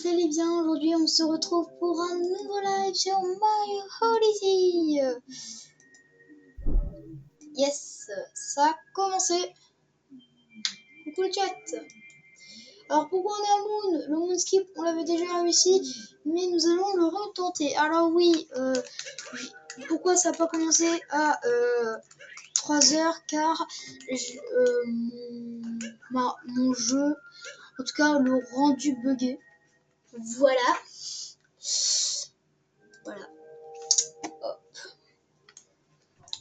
Vous allez bien? Aujourd'hui on se retrouve pour un nouveau live sur Mario Odyssey. Yes, ça a commencé. Coucou le chat. Alors pourquoi on est à Moon? Le Moon Skip on l'avait déjà réussi, mais nous allons le retenter. Alors oui, pourquoi ça n'a pas commencé à 3h? Car mon jeu, en tout cas le rendu bugué. Voilà.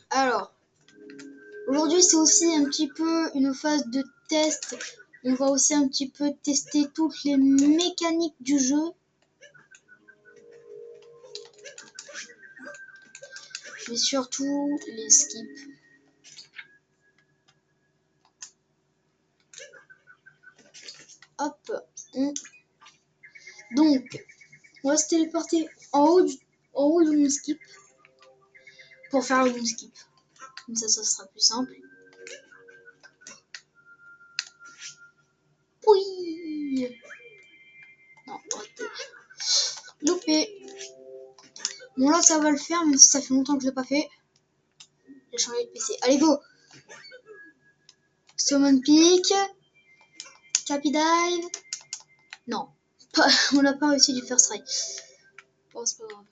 Alors, aujourd'hui c'est aussi un petit peu une phase de test. On va aussi un petit peu tester toutes les mécaniques du jeu. Mais surtout les skips. Hop. Donc, on va se téléporter en haut du moon skip. Pour faire le moon skip. Comme ça sera plus simple. Oui. Non, loupé. Bon là ça va le faire, même si ça fait longtemps que je l'ai pas fait. J'ai changé de PC. Allez go. Summon Peak. Cappy Dive. Non. On n'a pas réussi du first try. Bon, c'est pas grave.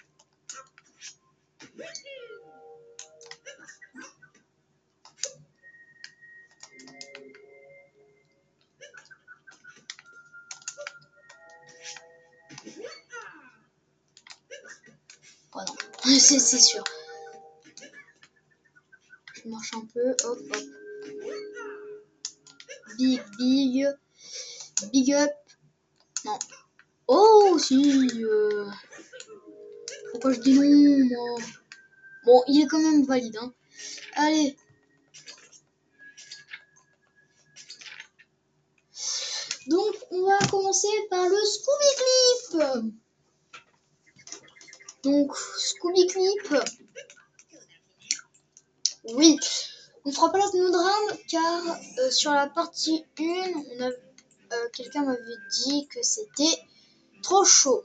Oh non, c'est sûr. Je marche un peu, hop, hop. Big up. Non. Oh, si. Pourquoi je dis non, moi? Bon, il est quand même valide, hein. Allez. Donc, on va commencer par le Scooby Clip. Donc, Scooby Clip. Oui. On fera pas la drame car sur la partie 1, quelqu'un m'avait dit que c'était trop chaud.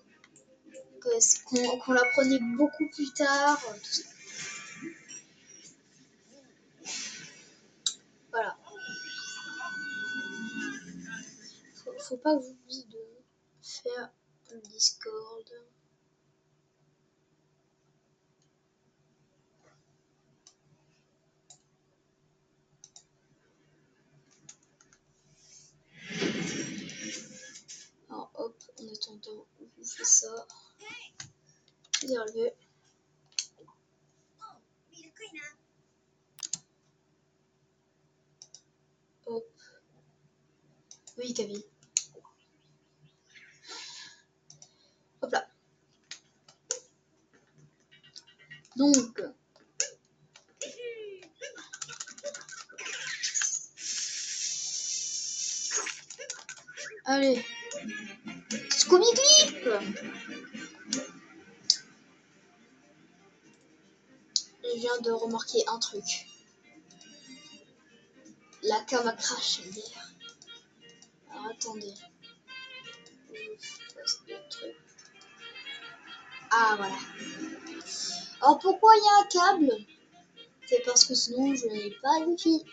Qu'on la prenait beaucoup plus tard. Tout ça. Voilà. Faut pas que j'oublie de faire le Discord. Alors hop, en attendant, on fait ça. Réservé. Hop. Oui, Kavi. Hop là. Donc. Allez. Scooby Clip. Je viens de remarquer un truc. La cam a craché hier. Alors attendez. Ah voilà. Alors pourquoi il y a un câble? C'est parce que sinon je n'ai pas de wifi.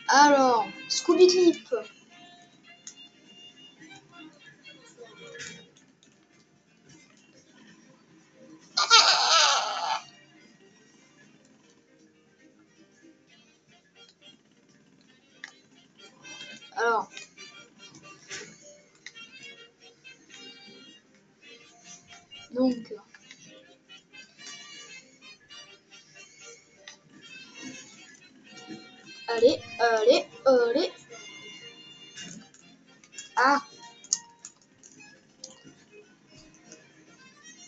Alors, Scooby Clip. Alors. Donc. Allez, allez, allez. Ah.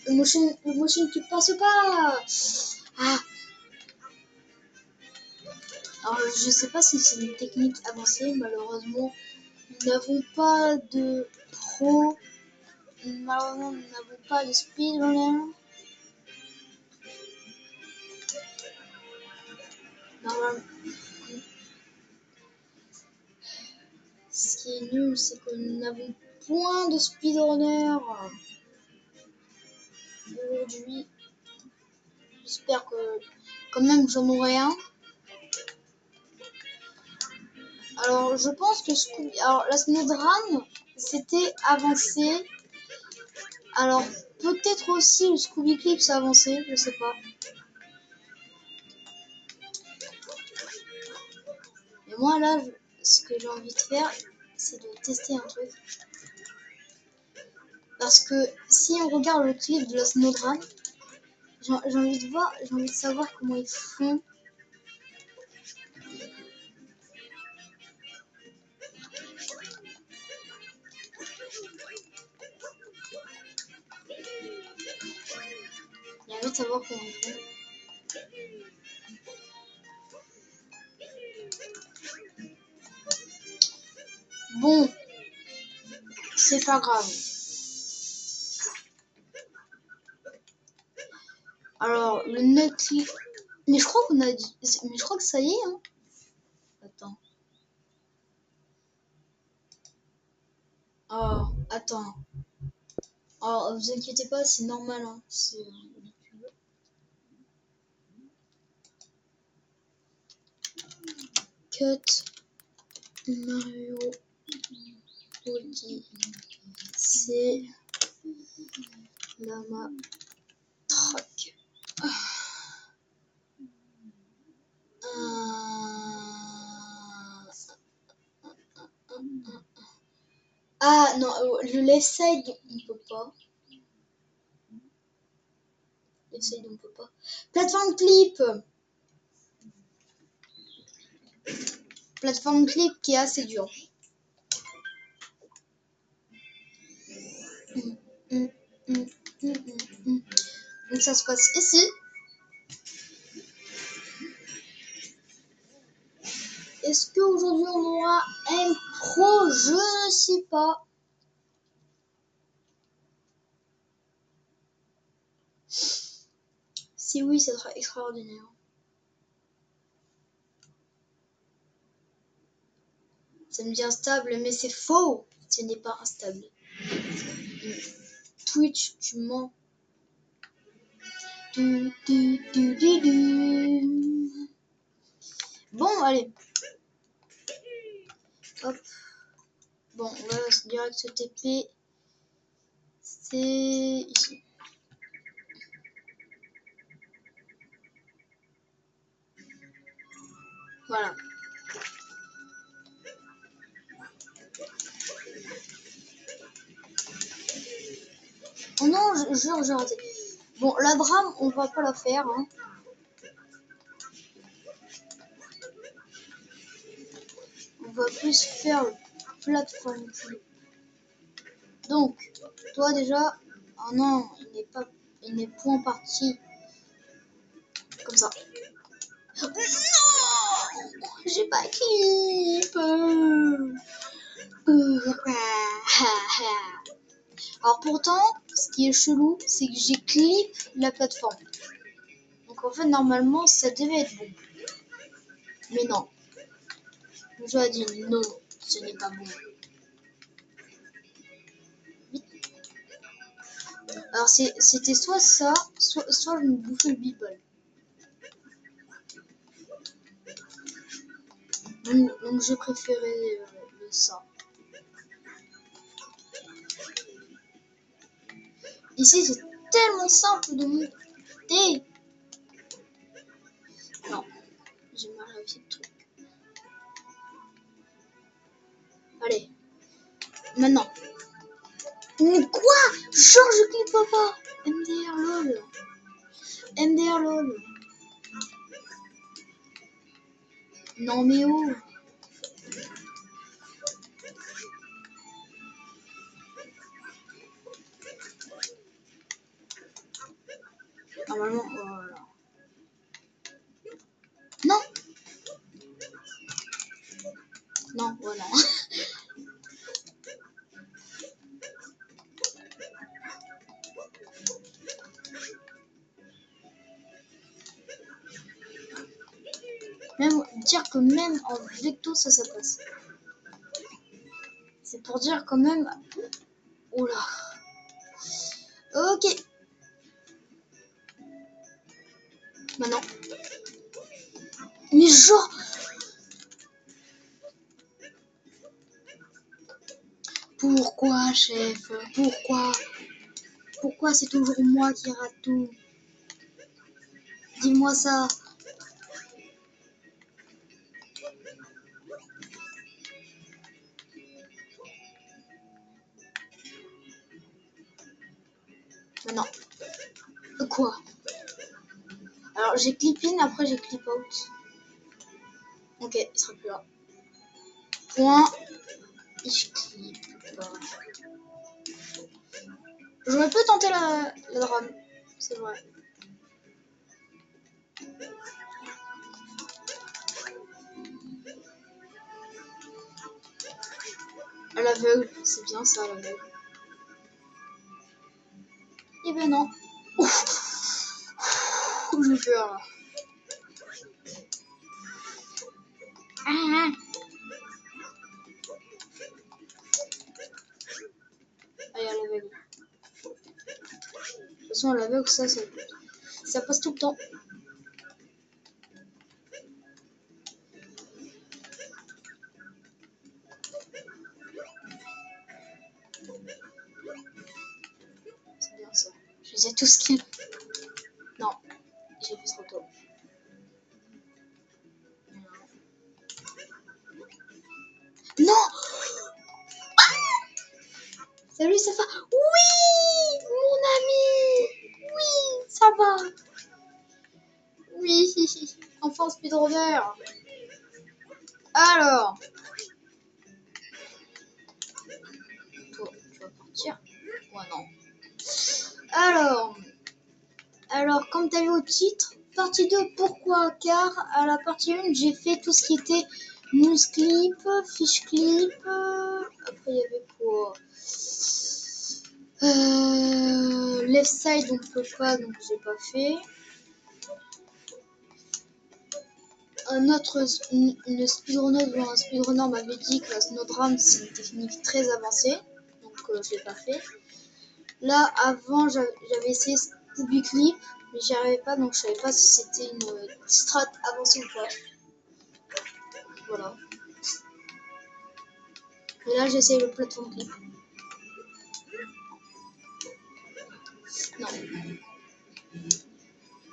Le motion qui passe pas. Ah. Alors je sais pas si c'est une technique avancée, malheureusement nous n'avons pas de pro, malheureusement nous n'avons pas de speedrunner. Normalement, ce qui est nul c'est que nous n'avons points de speedrunner aujourd'hui. J'espère que quand même j'en aurai un. Alors je pense que alors la speedrun c'était avancé. Alors peut-être aussi le Scooby Clip c'est avancé, je sais pas. Mais moi là, ce que j'ai envie de faire, c'est de tester un truc. Parce que si on regarde le clip de la Snowdran, j'ai envie de voir, j'ai envie de savoir comment ils font. J'ai envie de savoir comment ils font. Bon, c'est pas grave. Alors, le Nutly... Mais je crois qu'on a dit... Mais je crois que ça y est, hein. Attends. Oh, attends. Alors, vous inquiétez pas, c'est normal, hein. C'est... Cut Mario Audi. C'est la matraque. Ah non, le left side on peut pas. Left side on peut pas. Plateforme clip. Plateforme clip qui est assez dur. Donc ça se passe ici. Est-ce qu'aujourd'hui on aura un pro? Je ne sais pas. Si oui, ça sera extraordinaire. Ça me dit instable, mais c'est faux. Ce n'est pas instable. Twitch, tu mens. Bon, allez. Hop. Bon, on va direct se TP. C'est ici. Voilà. Oh non, jure, j'ai raté. Bon, la drame, on va pas la faire. Hein. On va plus faire le plateforme. Donc, toi déjà, oh non, il n'est point parti comme ça. Non, j'ai pas clip. Alors pourtant, ce qui est chelou, c'est que j'ai clip la plateforme. Donc en fait, normalement, ça devait être bon. Mais non. Le jeu a dit non, ce n'est pas bon. Vite. Alors c'était soit ça, soit je me bouffais le b-ball. Donc j'ai préféré ça. Ici, c'est tellement simple de monter. Non, j'ai mal réussi le truc. Allez, maintenant. Mais quoi? Genre, je clique pas. MDR lol. MDR lol. Non mais oh. Normalement, voilà. Non. Non, voilà. Même dire que même en vecto ça passe. C'est pour dire quand même Oula. Ok. Maintenant. Mais genre. Pourquoi, chef? Pourquoi? Pourquoi c'est toujours moi qui rate tout? Dis-moi ça. Maintenant. Quoi? Alors j'ai clip in, après j'ai clip out. Ok, il sera plus là. Point. Ich clip. J'aurais pu tenter la drame. C'est vrai. À l'aveugle, c'est bien ça, à l'aveugle. Eh ben non. Ouf. J'ai peur là. Allez, à l'aveugle. De toute façon, à l'aveugle, ça passe tout le temps. C'est bien ça. Je les ai tous kills. Non, j'ai fait trop tôt. Non. Salut, ça va? Oui, mon ami. Oui, ça va. Oui, enfin speedrunner. Alors, toi, tu vas partir? Ouais, non. Alors, comme tu as vu au titre, partie 2, pourquoi? Car à la partie 1, j'ai fait tout ce qui était news clip, fiche clip. Après, il y avait quoi? Left side, on peut pas, donc j'ai pas fait. Une speedrunner ou un speedrunner m'avait dit que la snowdrum c'est une technique très avancée, donc je l'ai pas fait. Là, avant, j'avais essayé Scooby Clip, mais j'y arrivais pas, donc je savais pas si c'était une strat avancée ou pas. Voilà. Et là, j'essaye le platform clip. Non.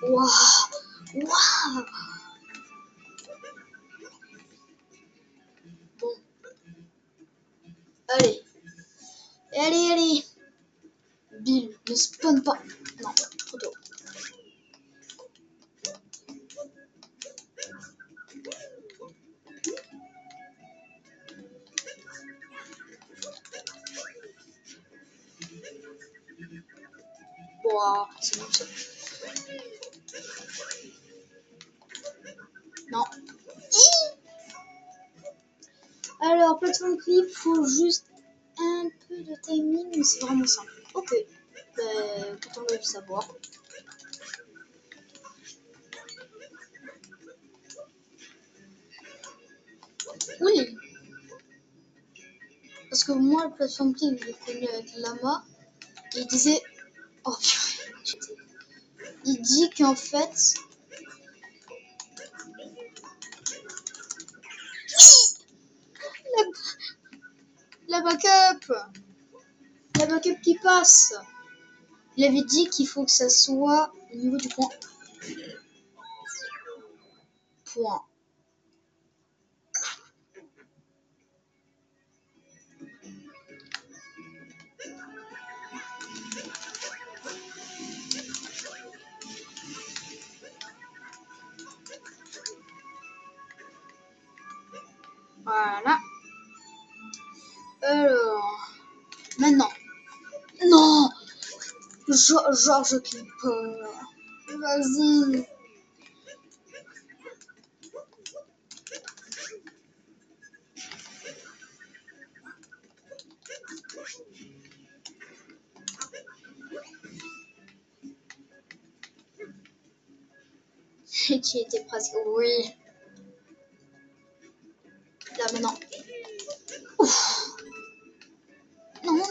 Waouh! Waouh! Bon. Allez. Allez, allez. Bill, ne spawn pas. Non, trop tôt. Waouh, c'est bon ça. Non. Alors, plateforme clip, faut juste un peu de timing, mais c'est vraiment simple. Ok. Content de le savoir. Oui. Parce que moi, le plateforme clip, je l'ai connu avec Lama. Et il disait. Oh purée. Il dit qu'en fait. La backup! La backup qui passe! Il avait dit qu'il faut que ça soit au niveau du point. Point. Voilà. Alors. Maintenant. Non! Genre, je clique pas. Vas-y. Qui était presque. Oui. Là, maintenant. Ouf. Non.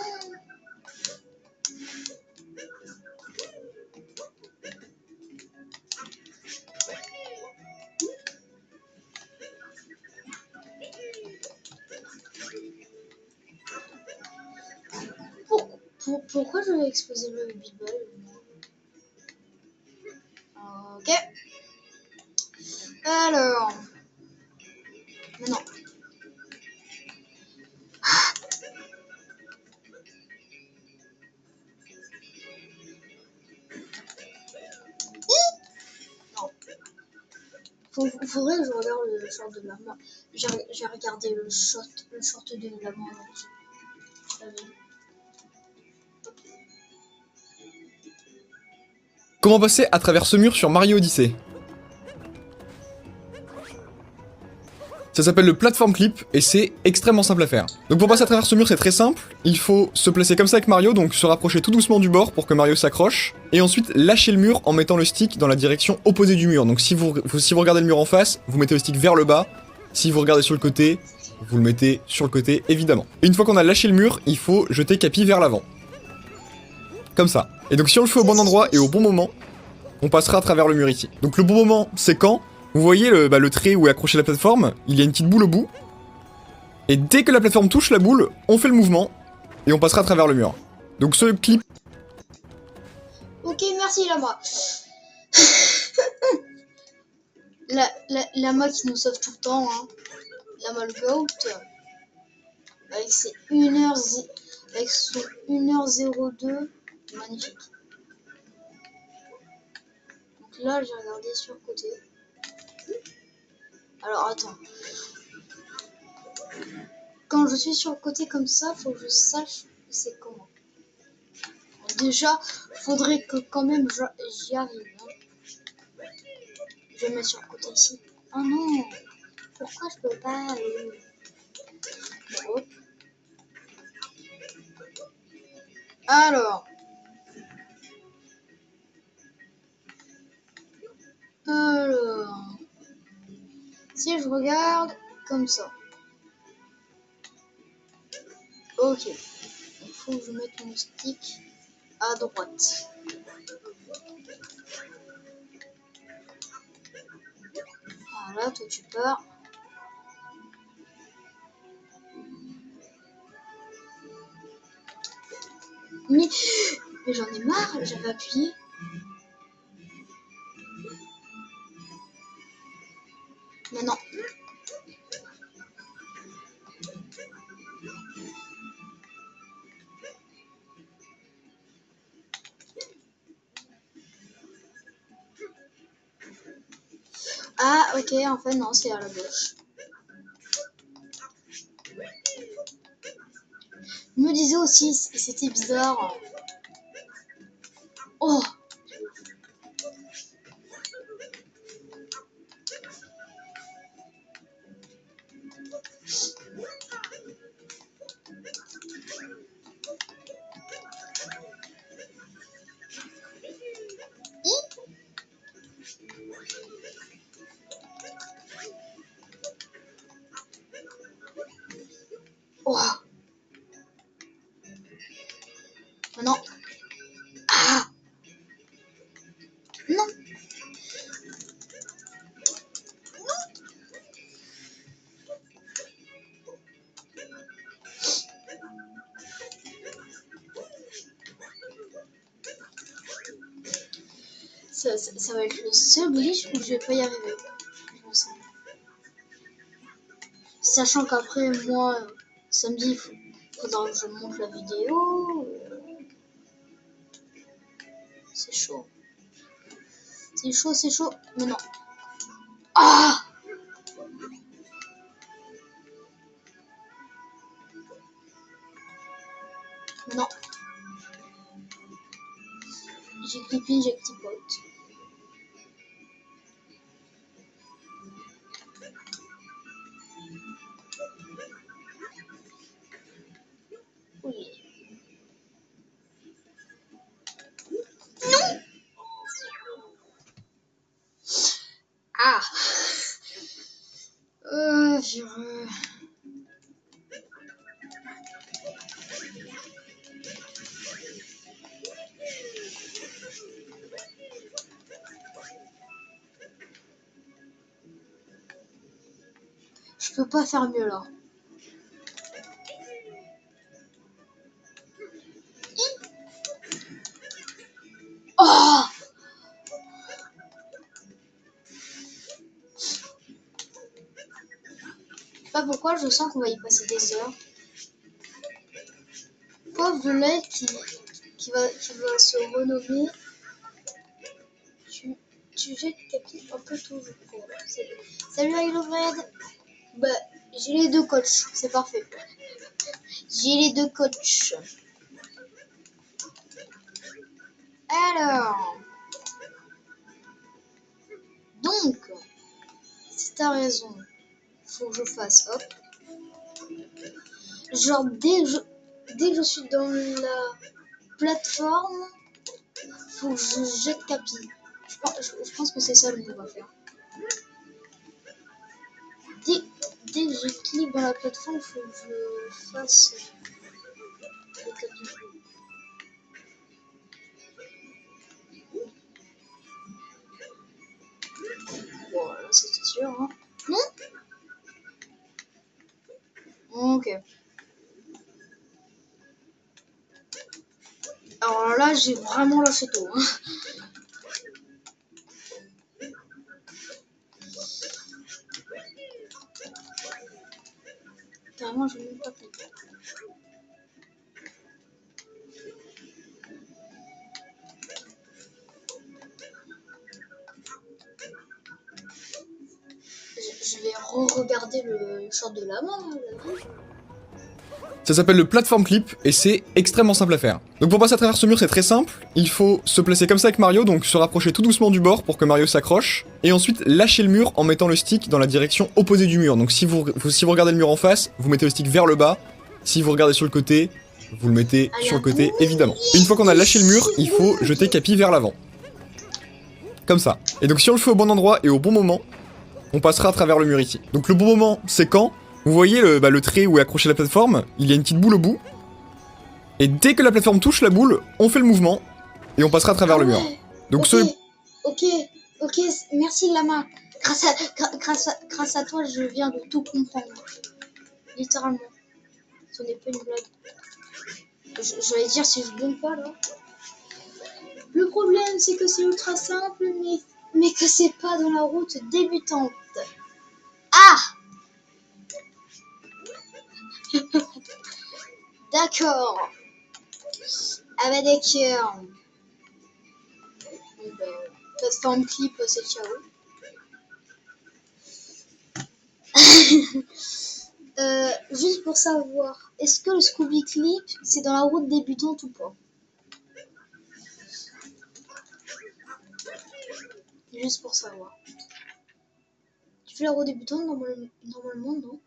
Pourquoi je vais exploser le Bilbao? Ok. Alors. Maintenant. Non. Faudrait que je regarde le short de la main. J'ai regardé le short de la main. Comment passer à travers ce mur sur Mario Odyssey? Ça s'appelle le platform clip et c'est extrêmement simple à faire. Donc pour passer à travers ce mur c'est très simple, il faut se placer comme ça avec Mario, donc se rapprocher tout doucement du bord pour que Mario s'accroche, et ensuite lâcher le mur en mettant le stick dans la direction opposée du mur. Donc si vous regardez le mur en face, vous mettez le stick vers le bas, si vous regardez sur le côté, vous le mettez sur le côté évidemment. Et une fois qu'on a lâché le mur, il faut jeter Capi vers l'avant. Comme ça. Et donc si on le fait au bon endroit et au bon moment, on passera à travers le mur ici. Donc le bon moment c'est quand vous voyez le trait où est accrochée la plateforme, il y a une petite boule au bout. Et dès que la plateforme touche la boule, on fait le mouvement et on passera à travers le mur. Donc ce clip... Ok, merci Lama. Lama qui nous sauve tout le temps. Hein. Lama le GOAT. Avec ses 1h... Avec son 1h02. Magnifique. Donc là, j'ai regardé sur le côté. Alors, attends. Quand je suis sur le côté comme ça, faut que je sache c'est comment. Déjà, faudrait que quand même j'y arrive. Hein. Je vais me mettre sur le côté ici. Oh non! Pourquoi je peux pas Hop. Alors. Si je regarde comme ça. Ok. Il faut que je mette mon stick à droite. Voilà, toi tu pars. Mais j'en ai marre, j'avais appuyé. Mais non. Ah, ok, en fait, non, c'est à la gauche. Je me disais aussi, c'était bizarre. Oh! Oh! Non. Ah! Non! Ça va être le seul glitch où je vais pas y arriver. Je me sens. Sachant qu'après, moi, samedi, il faudra que je monte la vidéo. C'est chaud. C'est chaud, c'est chaud. Mais non. Ah! Mais non. J'ai clippé, j'ai clipote. Oui. Ah! Je... Je peux pas faire mieux là. pourquoi, je sens qu'on va y passer des heures. Pauvre Led qui va se renommer. Tu jettes Capi un peu tôt, je crois. Salut Red. Bah, j'ai les deux coachs, c'est parfait. J'ai les deux coachs. Alors, donc, si t'as raison, faut que je fasse hop. Genre dès que je suis dans la plateforme, faut que je jette Capi. Je pense que c'est ça le mot à faire. Dès que je clique dans la plateforme, faut que je fasse le Capi. Bon, là c'était sûr, hein. Non? Ok. Alors là, j'ai vraiment lâché tôt, hein. Carrément, je n'ai même pas fait. Je vais re-regarder le short de la main, là. Ça s'appelle le platform clip et c'est extrêmement simple à faire. Donc pour passer à travers ce mur, c'est très simple. Il faut se placer comme ça avec Mario, donc se rapprocher tout doucement du bord pour que Mario s'accroche. Et ensuite lâcher le mur en mettant le stick dans la direction opposée du mur. Donc si vous regardez le mur en face, vous mettez le stick vers le bas. Si vous regardez sur le côté, vous le mettez sur le côté, évidemment. Et une fois qu'on a lâché le mur, il faut jeter Capi vers l'avant. Comme ça. Et donc si on le fait au bon endroit et au bon moment, on passera à travers le mur ici. Donc le bon moment, c'est quand vous voyez le trait où est accrochée la plateforme, il y a une petite boule au bout. Et dès que la plateforme touche la boule, on fait le mouvement et on passera à travers le mur. Donc Ok, merci Lama. Grâce à toi, je viens de tout comprendre. Littéralement. Ce n'est pas une blague. J'allais dire si je gagne pas là. Le problème, c'est que c'est ultra simple, mais que c'est pas dans la route débutante. Ah! D'accord. Ah bah d'accord. Bon, bah, plateforme clip, c'est ciao. Juste pour savoir, est-ce que le Scooby Clip, c'est dans la route débutante ou pas? Juste pour savoir. Tu fais la route débutante normalement, non?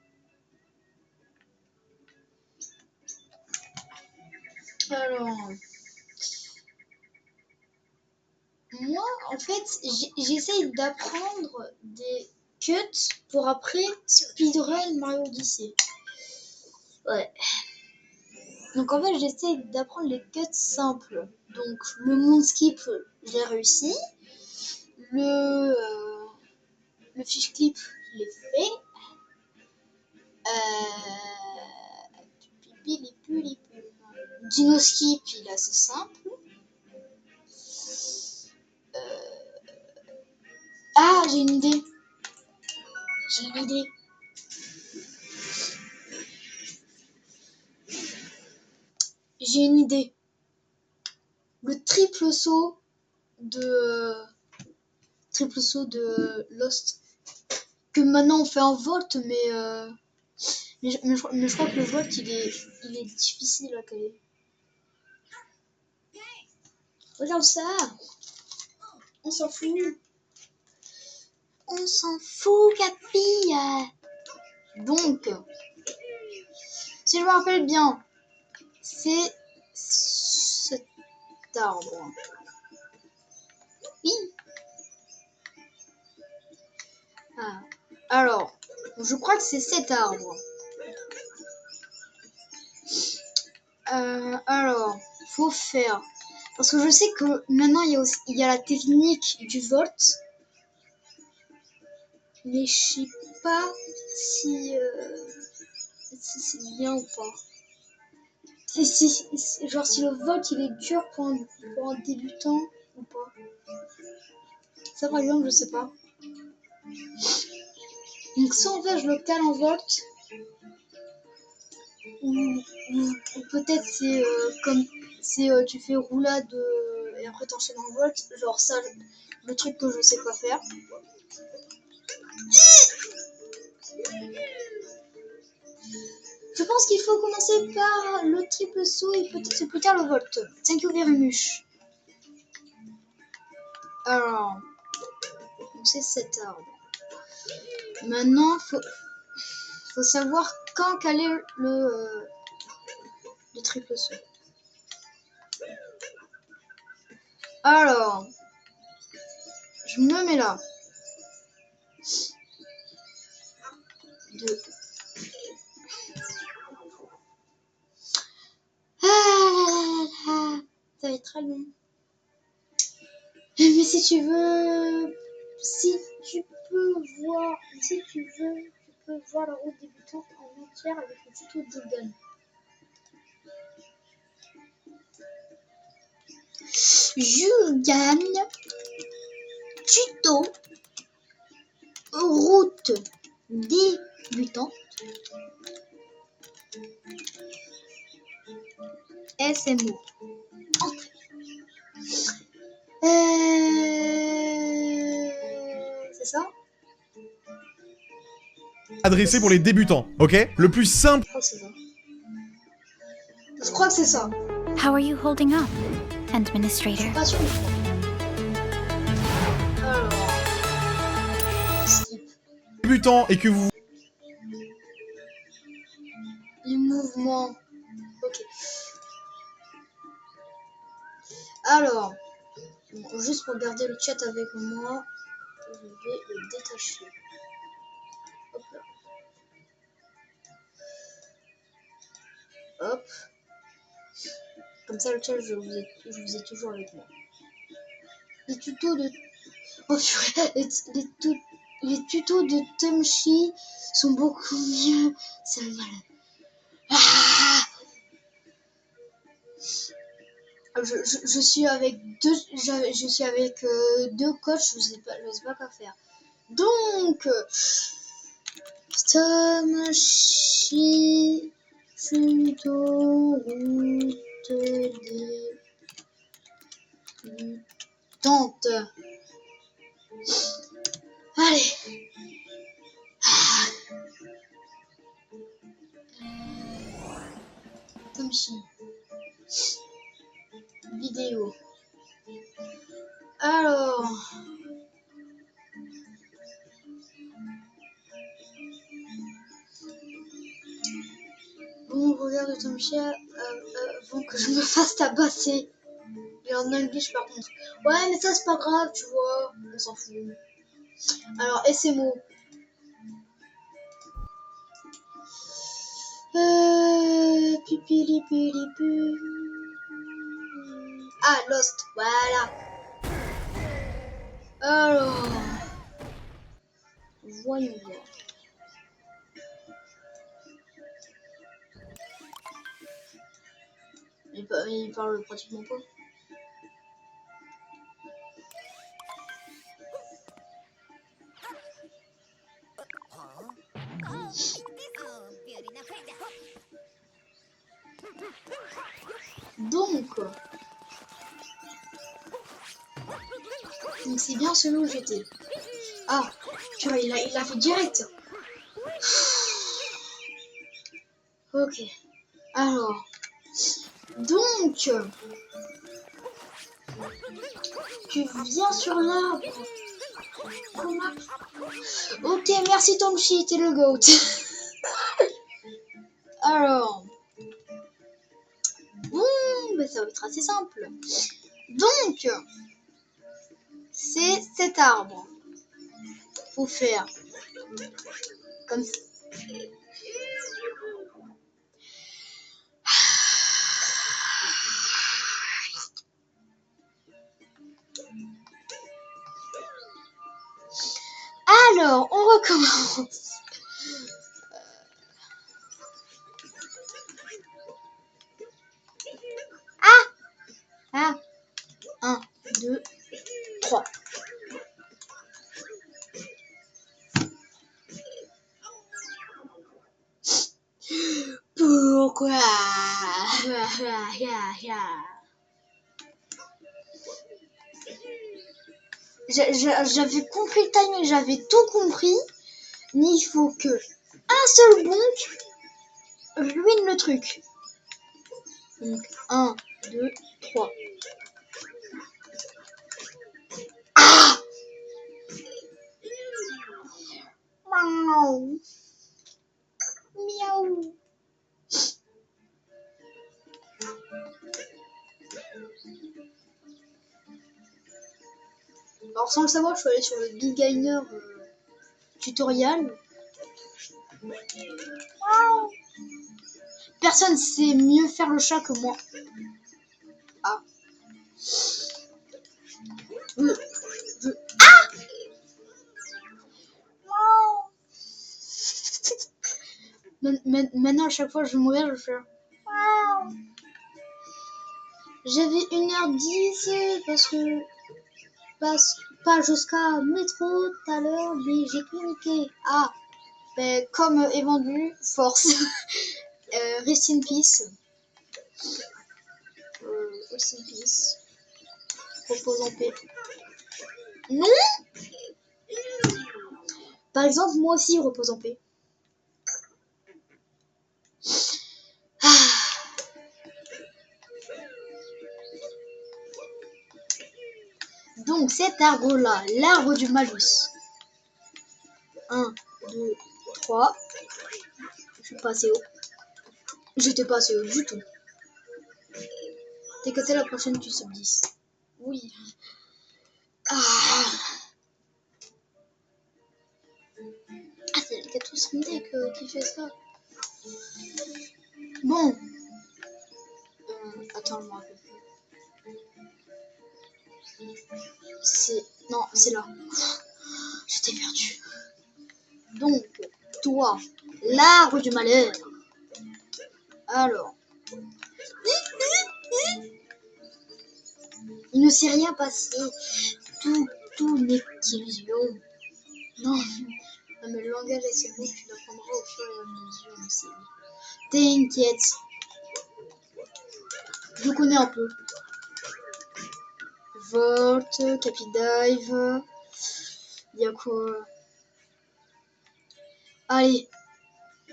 Alors, moi, en fait, j'essaye d'apprendre des cuts pour après speedrun Mario Odyssey. Ouais. Donc en fait, j'essaye d'apprendre les cuts simples. Donc le moonskip, j'ai réussi. Le fish clip, je l'ai fait. Dino skip, il est assez simple. Ah, j'ai une idée. J'ai une idée. Le triple saut de Lost. Que maintenant on fait un volt, mais je crois que le volt il est difficile à caler. Regarde ça. On s'en fout. On s'en fout, Capi. Donc, si je me rappelle bien, c'est cet arbre. Oui. Ah. Alors, je crois que c'est cet arbre. Alors, faut faire. Parce que je sais que maintenant il y a la technique du volt. Mais je sais pas si c'est bien ou pas. Genre si le volt il est dur pour un débutant ou pas. Ça par exemple je sais pas. Donc si en fait je le cale en volt, Ou peut-être c'est comme c'est tu fais roulade et après t'enchaînes en volt, genre ça le truc que je sais pas faire. Je pense qu'il faut commencer par le triple saut et peut-être plus tard le volt. Thank you very much. Alors, donc c'est cet arbre. Maintenant, faut savoir quand caler le triple saut. Alors, je me mets là. 2. Ça va être très long. Mais si tu veux, si tu peux voir la route débutante en entière avec le tuto d'Ilgan. Julgan, tuto, route débutante, SMO. Entrée. C'est ça? Adressé pour les débutants, ok? Le plus simple. Je crois que c'est ça. Je crois que c'est ça. How are you holding up, Administrator? Pas sûr, mais je crois. Alors. Skip. Débutant et que vous. Les mouvements. Ok. Alors. Bon, juste pour garder le chat avec moi, je vais le détacher. Hop là. Hop. Comme ça, le chat, je vous ai toujours avec moi. Les tutos de... Oh, purée, les tutos de Tumshi sont beaucoup mieux. C'est malade. Ah, je suis avec deux coachs, je sais pas quoi faire. Donc, Tumshi tuto route débutante. Allez. Tumshi. Vidéo. Alors. Bon, regarde Tumshi avant que je me fasse tabasser. Il en a un glitch par contre. Ouais, mais ça c'est pas grave, tu vois. On s'en fout. Alors, SMO. Pipilipilipu. Ah, Lost, voilà. Alors, voyons voir. Il parle pratiquement pas. Donc c'est bien celui où j'étais. Ah, tu vois, il a fait direct. Ok. Alors, donc, tu viens sur l'arbre. Comment? Ok, merci Tumshi, t'es le GOAT. Alors, bon, ben ça va être assez simple. Donc, c'est cet arbre. Faut faire comme ça. Alors, on recommence. Ah, 1, 2, 3. J'avais compris le timing, j'avais tout compris. Mais il faut que un seul bonk ruine le truc. Donc 1, 2, 3. Ah! Miaou. Miaou. Alors sans le savoir, je suis allée sur le beginner tutoriel. Personne sait mieux faire le chat que moi. Ah. Ah! Maintenant, à chaque fois que je vais mourir, je fais... J'avais 1h10 parce que... pas jusqu'à métro tout à l'heure, mais j'ai cliniqué. Ah, ben, comme est vendu, force. Rest in peace. Rest in peace. Repose en paix. Non! Par exemple, moi aussi, repose en paix. Ah. Donc, cet arbre-là, l'arbre du malus. 1, 2, 3. Je suis pas assez haut. J'étais pas assez haut du tout. T'es cassé la prochaine, tu sub 10. Oui. Ah, c'est le gâteau Sandek qui fait ça. Bon. Attends, je me rappelle plus. C'est... Non, c'est là. J'étais perdu. Donc, toi, l'arbre du malheur. Alors. Il ne s'est rien passé. Tout n'est qu'illusion. Non, mais le langage SMO, tu l'apprendras au fur et à mesure. Mais c'est... T'inquiète. Je connais un peu. Volt, Capidive. Il y a quoi? Allez.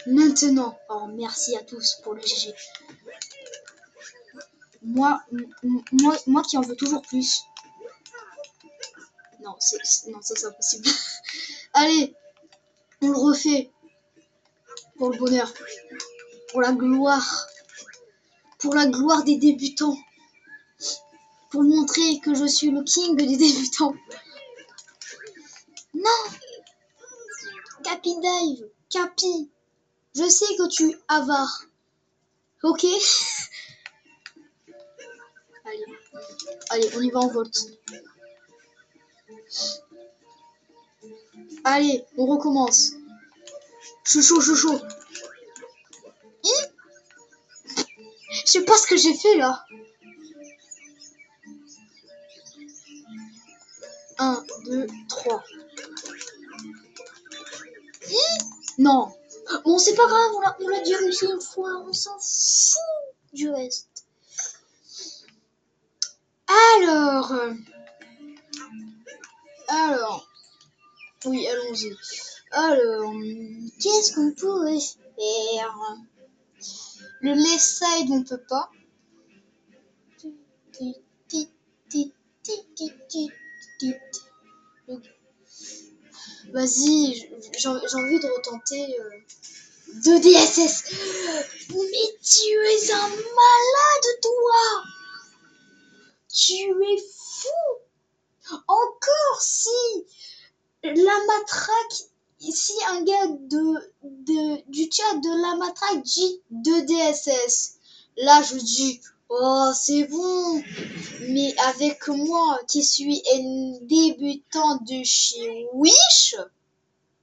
Maintenant. Oh, merci à tous pour le GG. Moi qui en veux toujours plus. Non, non, ça c'est impossible. Allez, on le refait. Pour le bonheur. Pour la gloire. Pour la gloire des débutants. Pour montrer que je suis le king des débutants. Non! Capidive. Capi. Je sais que tu avares. Ok? Allez, on y va en vote. Allez, on recommence. Chouchou. Je sais pas ce que j'ai fait là. 1, 2, 3. Non. Bon, c'est pas grave, on l'a déjà réussi une fois. On s'en fout du reste. Alors. Oui, allons-y. Alors, qu'est-ce qu'on pourrait faire? Le left side, on peut pas. Vas-y, j'ai envie de retenter 2 DSS. Mais tu es un malade, toi. Tu es fou. Encore si la matraque, si un gars du chat de la matraque dit 2 DSS, là je dis oh c'est bon. Mais avec moi qui suis un débutant de chez Wish,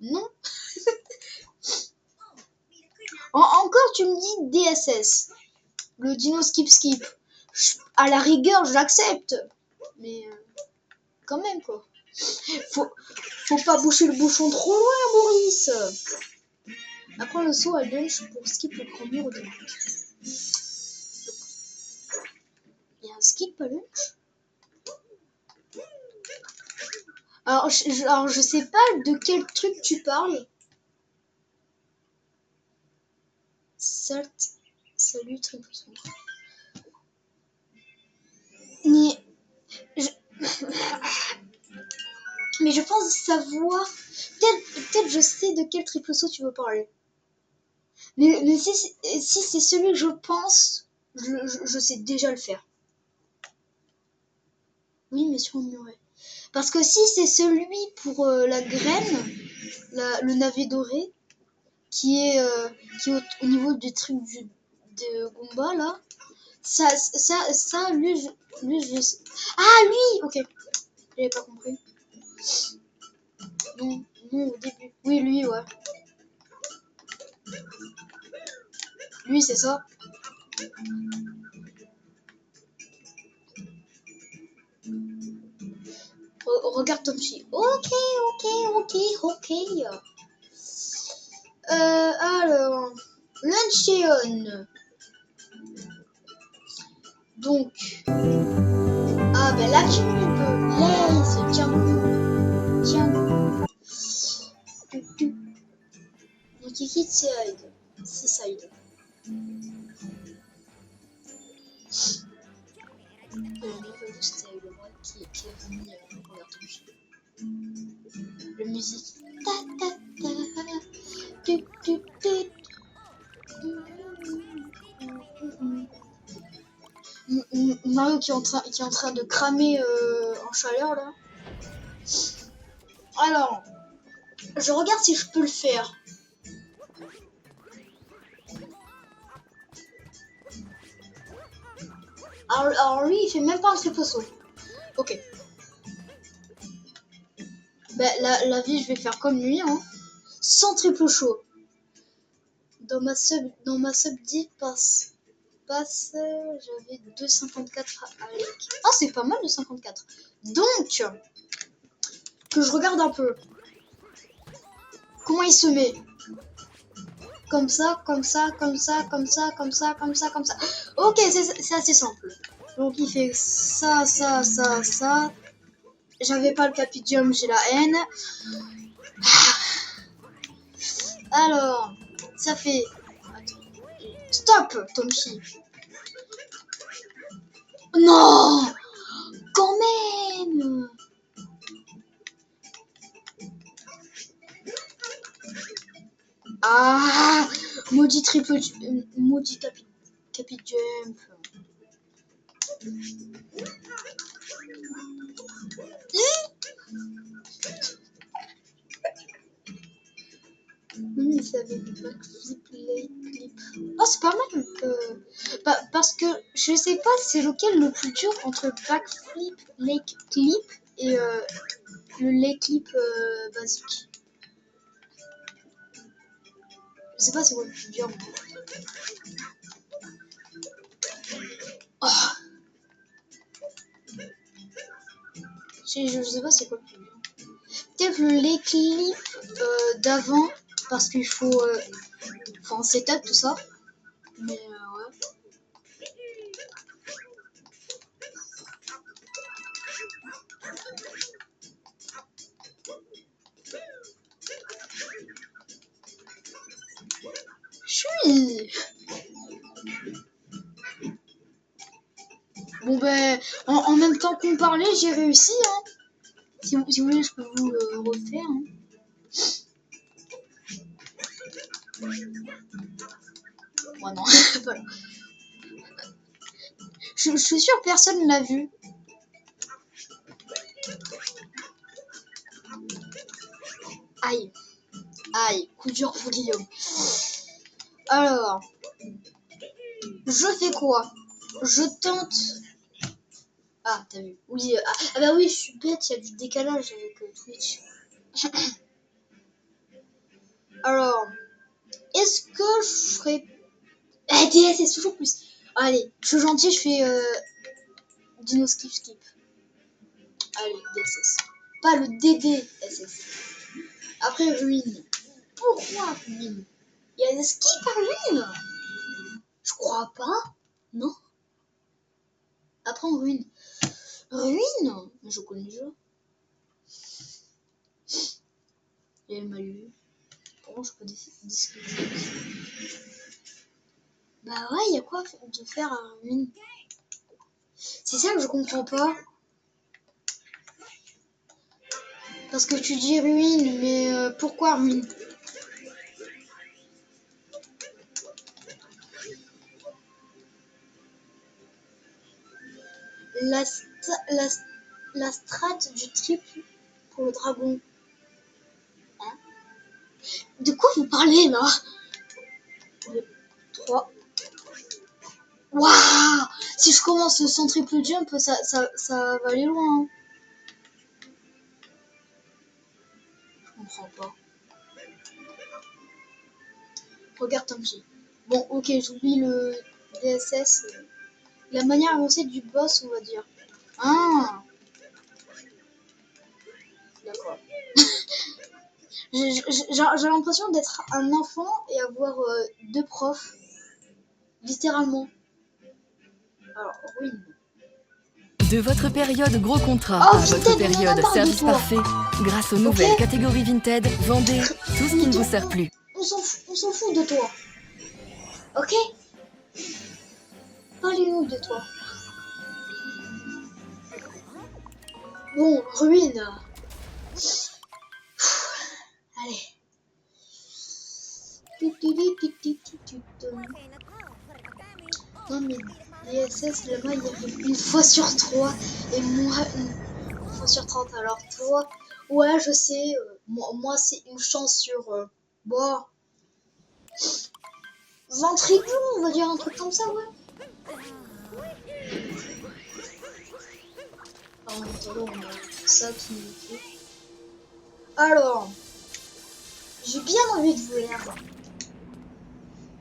non. Encore tu me dis DSS, le dino skip. À la rigueur je l'accepte, mais quand même quoi. Faut pas boucher le bouchon trop loin, Maurice. Apprends le saut à lunch pour skip le grand mur au début. Il y a un skip à lunch? Alors, je sais pas de quel truc tu parles. Salut, triple sombre. Mais je... Mais je pense savoir. Peut-être je sais de quel triple saut tu veux parler. Mais si c'est celui que je pense, je sais déjà le faire. Oui, mais sur ignoré. Parce que si c'est celui pour la graine, le navet doré, qui est au niveau du truc de Goomba là, lui, je sais. Ah, lui. Ok, j'avais pas compris. Non, au début. Oui, lui, ouais. Lui, c'est ça. Regarde Tomchi. Ok. Alors, Luncheon. Donc, ah ben la cube. Lace, tiens. Donc, Kiki, c'est Side. C'était le vrai qui a fini regarde Tomchi. La musique. Mario qui est en train de cramer en chaleur là. Alors, je regarde si je peux le faire. Alors lui, il fait même pas un triple saut. Ok. Ben, la vie, je vais faire comme lui, hein. Sans triple saut. Dans ma sub 10 passe, j'avais 2,54 avec. Ah, c'est pas mal de 54. Donc, que je regarde un peu. Comment il se met? Comme ça. Ok, c'est assez simple. Donc il fait ça. J'avais pas le capitium, j'ai la haine. Alors, ça fait... Stop, Tomchi. Non, quand même. Ah, maudit maudit capi jump. Oui, ça avait backflip, late clip. Oh, c'est pas mal. Parce que je sais pas c'est lequel le plus dur entre backflip, lake clip et le lake clip basique. Je sais pas c'est quoi le plus dur. Oh. Je sais pas c'est quoi le plus dur. Peut-être le lake clip d'avant parce qu'il faut enfin setup tout ça. Mais ouais. Chui. Bon ben, en même temps qu'on parlait, j'ai réussi. Hein. Si vous voulez, je peux vous refaire. Hein. Moi non, voilà. Je suis sûre que personne ne l'a vu. Aïe, coup dur pour Guillaume. Alors, je fais quoi? Je tente. Ah, t'as vu? Oui, ah bah oui, je suis bête, il y a du décalage avec Twitch. Alors, est-ce que je ferais... DSS toujours plus. Allez, je suis gentil, je fais Dino skip. Allez, DSS. Pas le DDSS. Après, ruine. Pourquoi ruine? Il y a des skips à ruine? Je crois pas. Non? Après, on ruine. Ruine? Je connais le jeu. Et elle m'a lu. Bon, je peux discuter. Bah ouais, y a quoi de faire à ruine? C'est ça que je comprends pas. Parce que tu dis ruine, mais pourquoi ruine? La, la, la strat du triple pour le dragon. Hein? De quoi vous parlez là? 3. Waouh! Si je commence sans triple jump, ça va aller loin. Hein. Je comprends pas. Regarde ton petit. Bon, ok, j'oublie le DSS. La manière avancée du boss, on va dire. Ah! D'accord. J'ai l'impression d'être un enfant et avoir 2 profs. Littéralement. Alors, ruine. De votre période gros contrat Oh, à votre Vinted, on en a période marre de service toi. parfait, grâce aux nouvelles catégories Vinted, vendez tout ce qui ne vous sert plus. On s'en fout de toi. Ok? Parlez-nous de toi. Bon, ruine. Allez. Non mais DSS, le mal il arrive une fois sur 3 et moi une fois sur 30. Alors toi, ouais je sais, moi c'est une chance sur bon, 20 trillions, on va dire un truc comme ça, ouais. Ah, on a ça qui nous fait. Alors, j'ai bien envie de voir.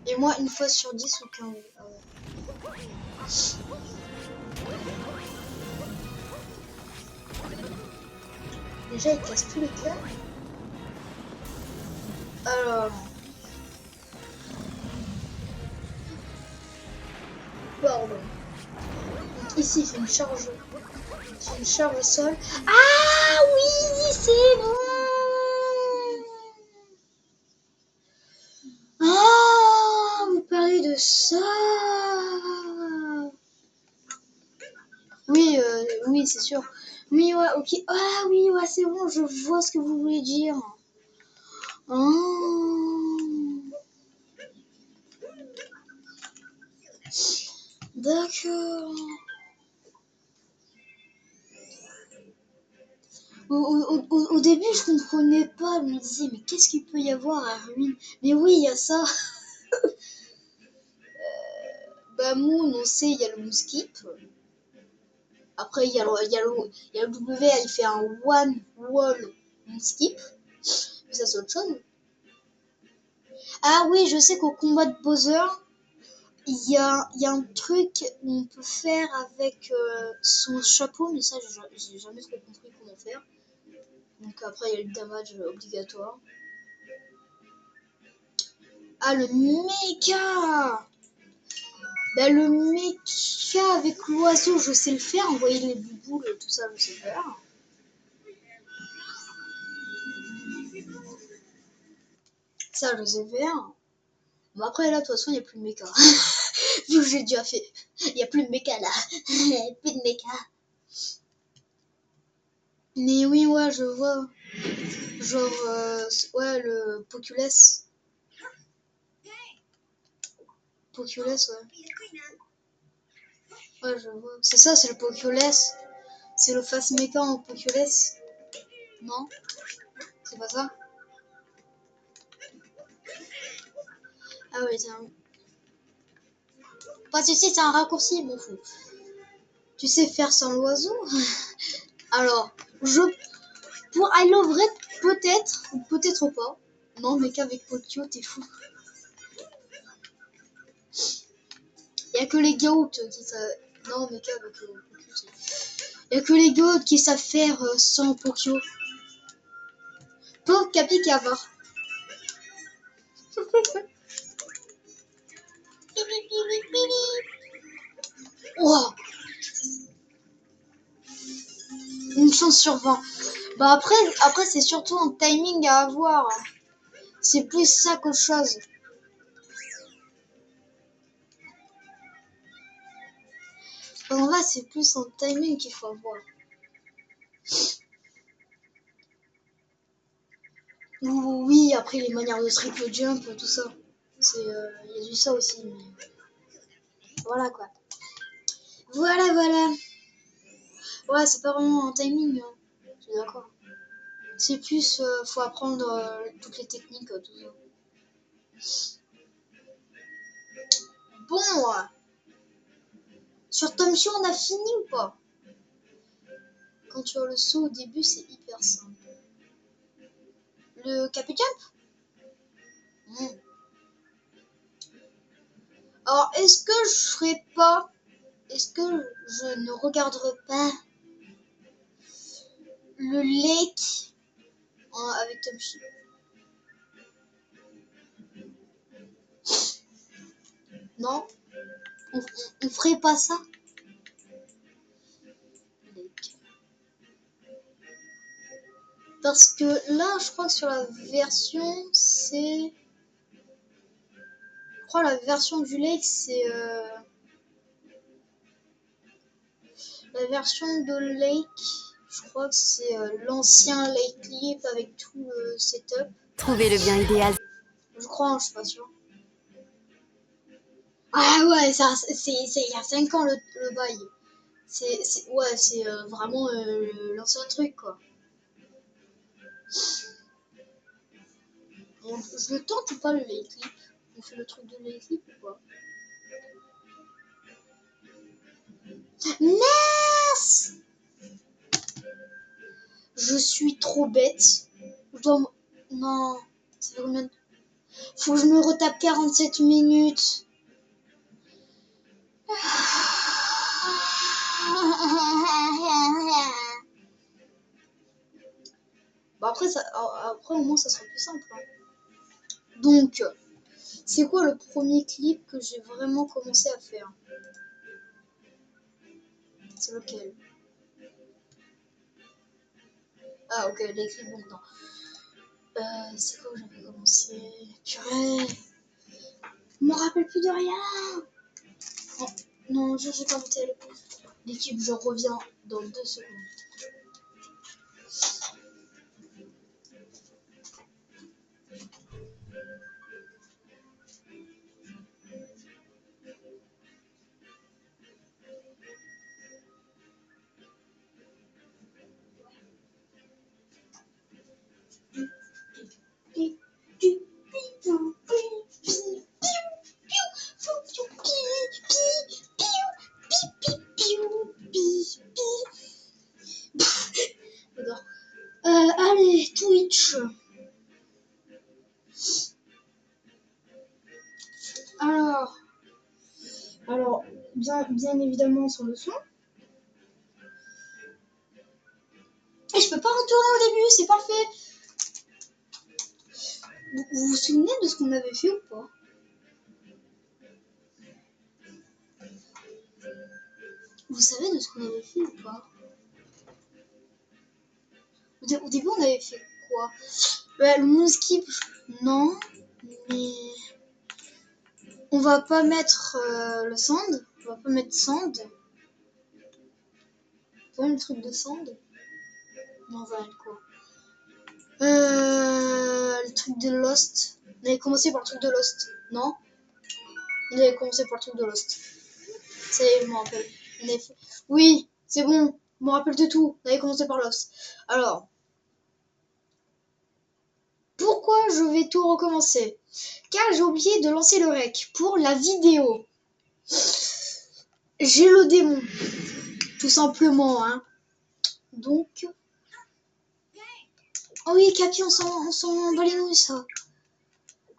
Et moi, une fois sur 10 ou 15. Ah ouais. Déjà, il casse tous les cœurs. Alors. Pardon. Donc ici, il fait une charge. C'est une charge au sol. Ah oui, c'est bon. Ah, vous parlez de ça. Oui, oui, c'est sûr. Oui, ouais, ok. Ah oui, ouais, c'est bon, je vois ce que vous voulez dire. Ah. D'accord. Au début, je comprenais pas. Je me disais, mais qu'est-ce qu'il peut y avoir à Ruine? Mais oui, il y a ça. Bah, Moon, on sait, il y a le Moonskip. Après, il y a le W, il fait un one wall Moonskip. Mais ça, c'est autre chose. Ah oui, je sais qu'au combat de Bowser, il y a un truc où on peut faire avec son chapeau, mais ça, j'ai jamais trop compris comment faire. Donc après, il y a le damage obligatoire. Ah, le mecha! Bah, le mecha avec l'oiseau, je sais le faire. Envoyer les bouboules, tout ça, je sais faire. Ça, je sais faire. Bon, après, là, de toute façon, il n'y a plus de mecha. Vu que j'ai déjà fait. Il n'y a plus de mecha, là. Plus de mecha. Mais oui, ouais, je vois. Genre, ouais, le Pokuless. Pokuless, ouais. Ouais, je vois. C'est ça, c'est le Pokuless. C'est le face mecha en Pokuless. Non? C'est pas ça? Ah oui, c'est un... Pas ceci, c'est un raccourci, mon fou. Tu sais faire sans l'oiseau? Alors, pour I Love Red, peut-être, ou peut-être pas. Non, mais qu'avec Pokyo, t'es fou. Y'a que les goats qui savent... Non, mais qu'avec Pokyo, y'a que les goats qui savent faire sans Pokyo. Pauvre Capi Cava. Oh, une chance sur 20. Bah après c'est surtout un timing à avoir. C'est plus ça qu'autre chose. En là, c'est plus un timing qu'il faut avoir. Oui, après les manières de triple jump, tout ça. C'est, y a du ça aussi. Mais... Voilà quoi. Voilà. Ouais, c'est pas vraiment un timing. Hein. Je suis d'accord. C'est plus, faut apprendre toutes les techniques, tout ça. Bon, sur Tom Show, on a fini ou pas? Quand tu as le saut au début, c'est hyper simple. Le Capu Jump? Alors, est-ce que je ferai pas... Est-ce que je ne regarderai pas le lake avec Tom Show? Non? On ferait pas ça? Parce que là, je crois que sur la version, c'est... Je crois la version du lake, c'est... La version de lake, je crois que c'est l'ancien lake clip avec tout le setup. Trouvez le bien idéal. Je crois, je suis pas sûre. Ah ouais, ça, c'est il y a 5 ans le bail. Ouais, c'est vraiment l'ancien truc, quoi. Je le tente ou pas le lake clip? On fait le truc de lake clip ou pas? Mince! Je suis trop bête. Je dois... Non. Ça fait combien de... Faut que je me retape 47 minutes. Bon après au moins ça sera plus simple. Hein. Donc, c'est quoi le premier clip que j'ai vraiment commencé à faire? C'est lequel? Ah ok, les clips donc non. C'est quoi où j'avais commencé? Purée, je me rappelle plus de rien. Oh, non, j'ai pas noté l'équipe, je reviens dans 2 secondes. Allez, Twitch. Alors, bien évidemment sur le son. Et je peux pas retourner au début, c'est parfait. Vous vous souvenez de ce qu'on avait fait ou pas? Vous savez de ce qu'on avait fait ou pas? Au début, on avait fait quoi? Le moonskip, non. Mais on va pas mettre le sand. On va pas mettre sand. Pas le truc de sand. Non, on va mettre quoi? Le truc de Lost. On avait commencé par le truc de Lost, non? On avait commencé par le truc de Lost. Ça y est, je me rappelle. Oui, c'est bon. Je me rappelle de tout. On avait commencé par Lost. Alors, pourquoi je vais tout recommencer? Car j'ai oublié de lancer le rec pour la vidéo. J'ai le démon. Tout simplement, hein. Donc... Oh oui, Capi, on s'en bat les nouilles, ça.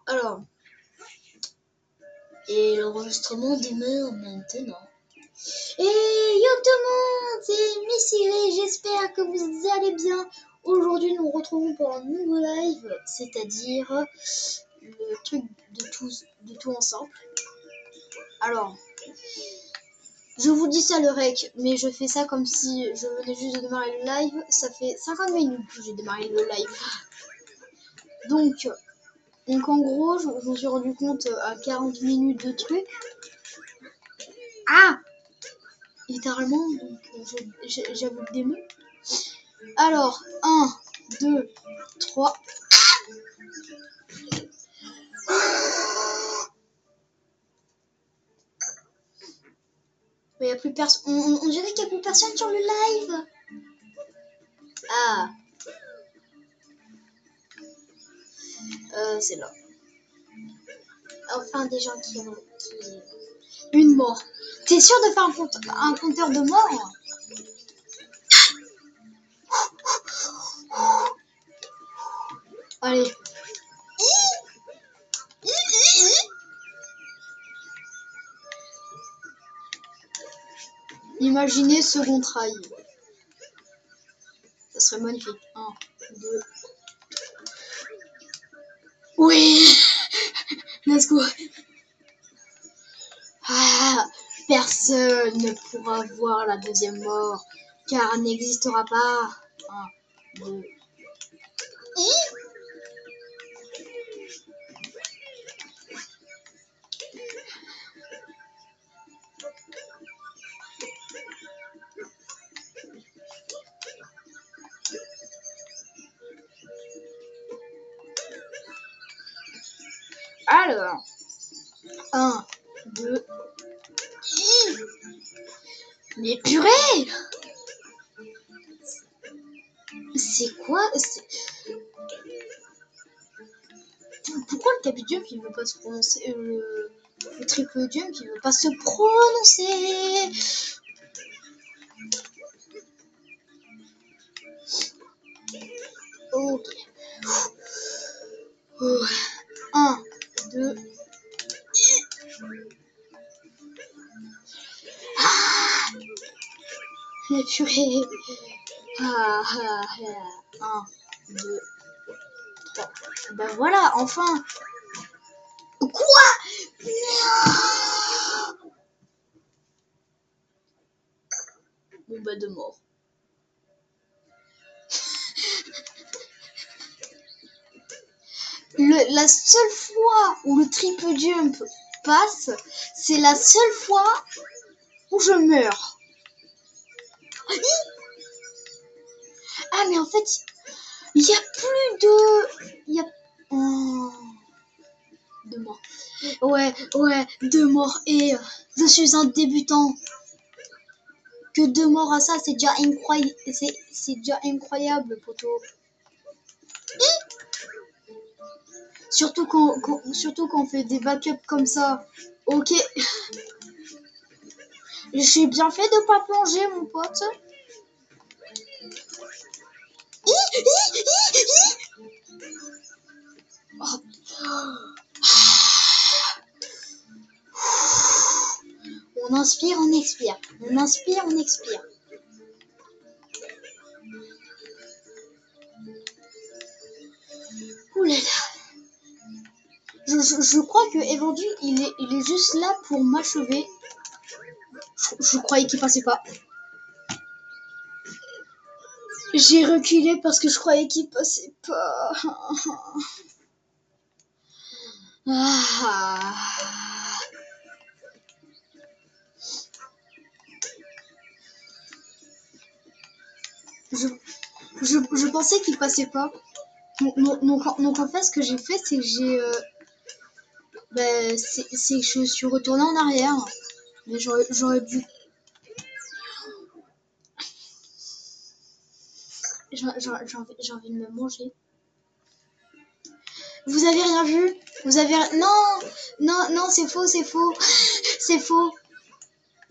Alors... Et l'enregistrement démarre maintenant. Et yo tout le monde, c'est Missiré, j'espère que vous allez bien. Aujourd'hui, nous nous retrouvons pour un nouveau live, c'est-à-dire le truc de tout ensemble. Alors, Je vous dis ça le rec, mais je fais ça comme si je venais juste de démarrer le live. Ça fait 50 minutes que j'ai démarré le live. Donc en gros, je me suis rendu compte à 40 minutes de truc. Ah, littéralement, donc j'avoue des mots. Alors, 1, 2, 3. Mais il n'y a plus personne. On dirait qu'il n'y a plus personne sur le live. Ah. C'est là. Enfin, des gens qui ont. Une mort. T'es sûr de faire un compteur de mort? Allez. Imaginez second try. Ça serait magnifique. 1, 2. Oui. Let's go. Ah, personne ne pourra voir la deuxième mort, car elle n'existera pas. 1, 2. Alors, 1, 2. Mais purée! C'est quoi? Pourquoi le tapis jump il veut pas se prononcer? Le triple jump il veut pas se prononcer? Ok. 1, 2. Mais purée. 1, 2, 3. Ben voilà, enfin. Quoi? Bon bah de mort. La seule fois où le triple jump passe, c'est la seule fois où je meurs. Ah mais en fait, il y a plus de... Il y a... Oh. 2 morts. Ouais, 2 morts. Et je suis un débutant. Que 2 morts à ça, c'est déjà incroyable. C'est déjà incroyable, poteau. Surtout quand on fait des backups comme ça. Ok. J'ai bien fait de pas plonger, mon pote. Oh. On inspire, on expire. On inspire, on expire. Ouh là là. Je crois que Everdy, il est juste là pour m'achever. Je croyais qu'il passait pas. J'ai reculé parce que je croyais qu'il passait pas. Ah. Je pensais qu'il passait pas. Donc en fait, ce que j'ai fait, c'est que c'est que je suis retournée en arrière. Mais j'aurais dû. J'ai envie de me manger. Vous avez rien vu? Vous avez... Non, c'est faux. C'est faux.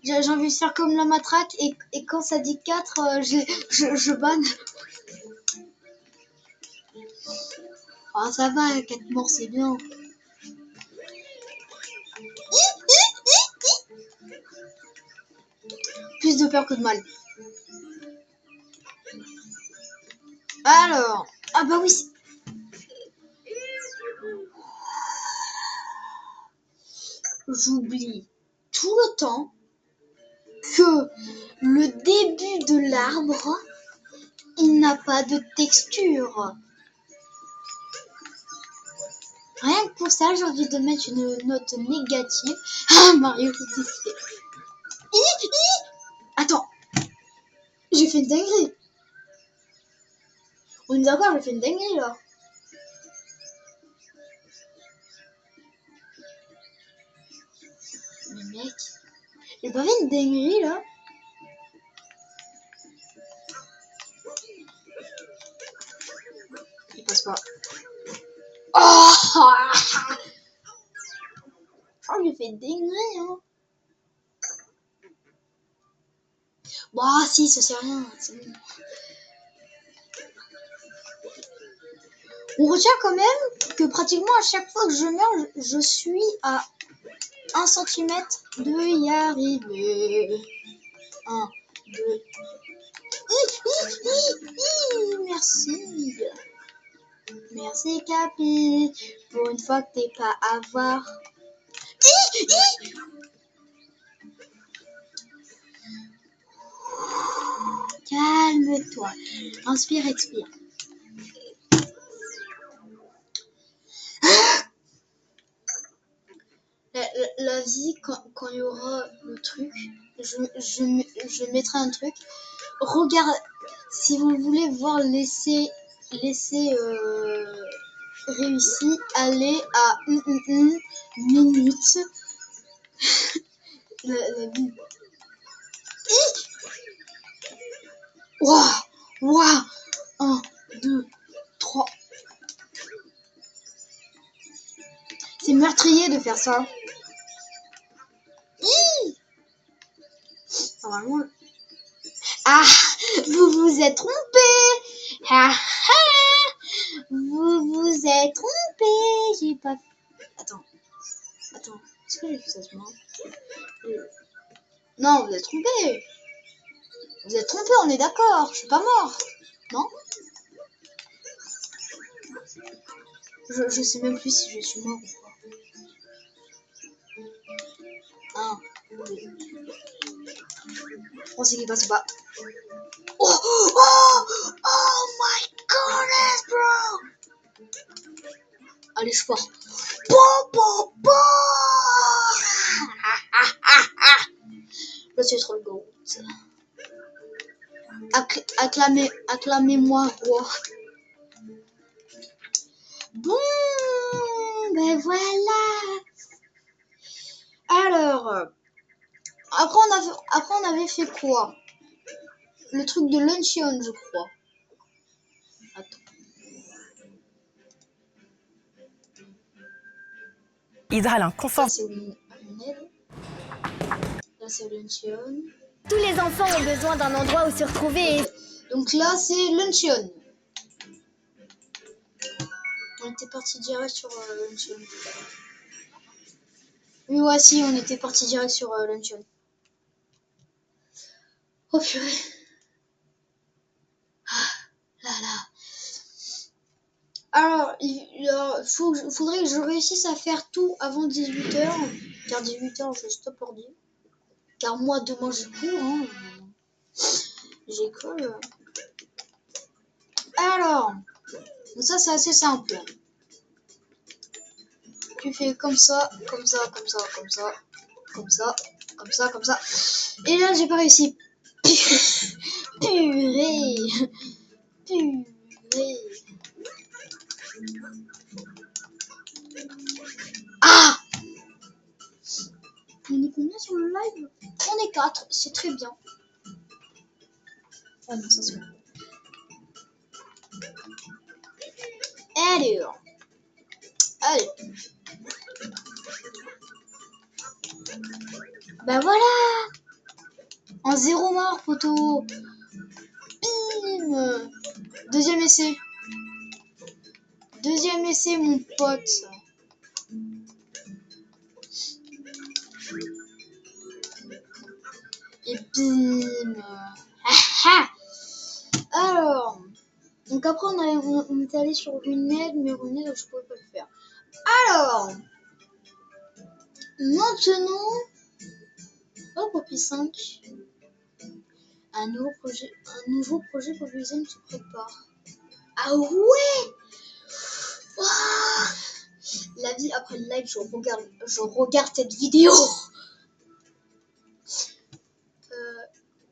J'ai envie de faire comme la matraque et quand ça dit 4, je banne. Ah, ça va, 4 morts, c'est bien. Plus de peur que de mal. Alors, ah bah oui. J'oublie tout le temps que le début de l'arbre, il n'a pas de texture. Rien que pour ça, j'ai envie de mettre une note négative. Ah, Mario qui dit c'est... Attends, j'ai fait une dinguerie. On est d'accord, j'ai fait une dinguerie là. Mais mec, j'ai pas fait une dinguerie là. Il passe pas. Oh, j'ai fait une dinguerie hein. Bah si, ça sert à rien. Bon. On retient quand même que pratiquement à chaque fois que je meurs, je suis à 1 cm de y arriver. 1, 2. Merci. Merci Capi. Pour une fois que t'es pas à voir. Calme-toi. Inspire, expire. La vie, quand il y aura le truc, je mettrai un truc. Regarde, si vous voulez voir l'essai réussi, allez à minute. La vie. Waouh, waouh. 1, 2, 3. C'est meurtrier de faire ça. Normalement. Ah, vous vous êtes trompé. Ah, ah, vous vous êtes trompé. J'ai pas. Attends. Est-ce que j'ai fait ça souvent? Non, vous êtes trompé. Vous êtes trompé, on est d'accord. Je suis pas mort. Non? Je sais même plus si je suis mort ou pas. 1, 2. Je pensais qu'il passe pas. Oh my goodness, bro! Allez, je pars. Là, c'est trop le goat. Acclamez-moi, roi. Bon, ben voilà. Alors, après on avait fait quoi? Le truc de Luncheon, je crois. Attends. Hydral, un confort. Là, c'est une aide. Là, c'est Luncheon. Tous les enfants ont besoin d'un endroit où se retrouver et... Donc là, c'est Luncheon. On était parti direct sur Luncheon. Oui, ouais, si, on était parti direct sur Luncheon. Oh purée. Ah, là là. Alors, faudrait que je réussisse à faire tout avant 18h. Car 18h, je stoppe ordi. Car moi, demain, je cours. Hein. J'école. Alors, ça, c'est assez simple. Tu fais comme ça, comme ça, comme ça, comme ça, comme ça, comme ça, comme ça. Et là, j'ai pas réussi. Purée. Purée. Ah! On est combien sur le live? On est 4, c'est très bien. Ah non, ça c'est bon. Alors. Allez. Bah voilà. En 0 mort, poteau. Bim. Deuxième essai. Deuxième essai, mon pote. Et bim. Alors. Donc après, on est allé sur une aide, mais une aide, je pouvais pas le faire. Alors. Maintenant. Oh, Poppy 5. Un nouveau projet Poppy 5 se prépare. Ah ouais! Ouah, la vie après le live, je regarde cette vidéo.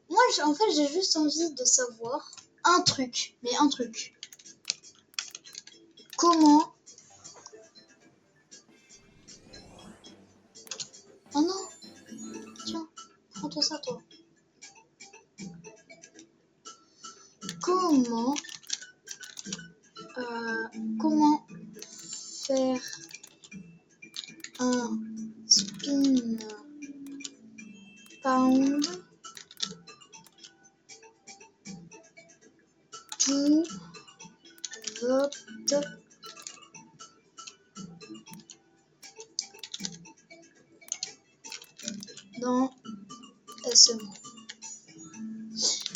Moi, en fait, j'ai juste envie de savoir un truc, mais un truc. Comment... Oh non! Tiens, prends-toi ça, toi. Comment... comment faire un spin pound to vote dans SMO.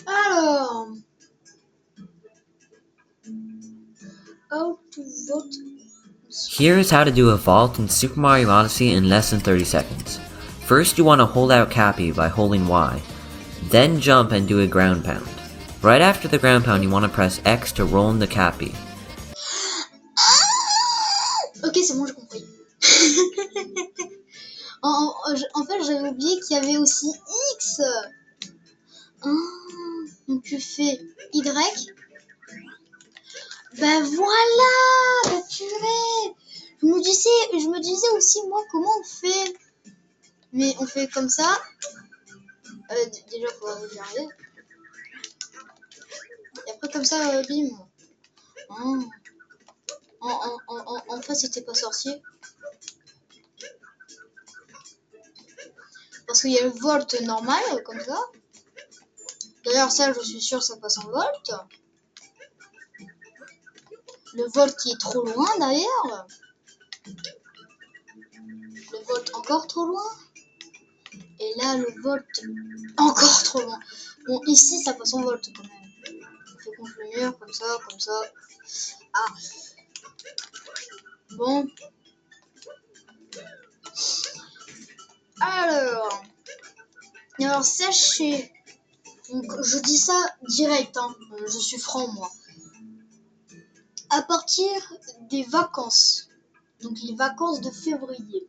Alors, how to vote. Here is how to do a vault in Super Mario Odyssey in less than 30 seconds. First you want to hold out Cappy by holding Y, then jump and do a ground pound. Right after the ground pound you want to press X to roll in the Cappy. Ok, c'est bon, j'ai compris. En fait, j'avais oublié qu'il y avait aussi X. Donc tu fais Y. Ben voilà, ben purée. Je me disais aussi moi comment on fait. Mais on fait comme ça. Déjà faut avoir y arriver. Et après comme ça, bim. En fait c'était pas sorcier. Parce qu'il y a le volt normal comme ça. D'ailleurs ça je suis sûr ça passe en volt. Le volt qui est trop loin d'ailleurs. Le volt encore trop loin. Et là le volt encore trop loin. Bon ici ça passe en volt quand même. On fait contre le mur comme ça, comme ça. Ah. Bon. Alors sachez. Donc je dis ça direct, hein. Je suis franc moi. À partir des vacances, donc les vacances de février,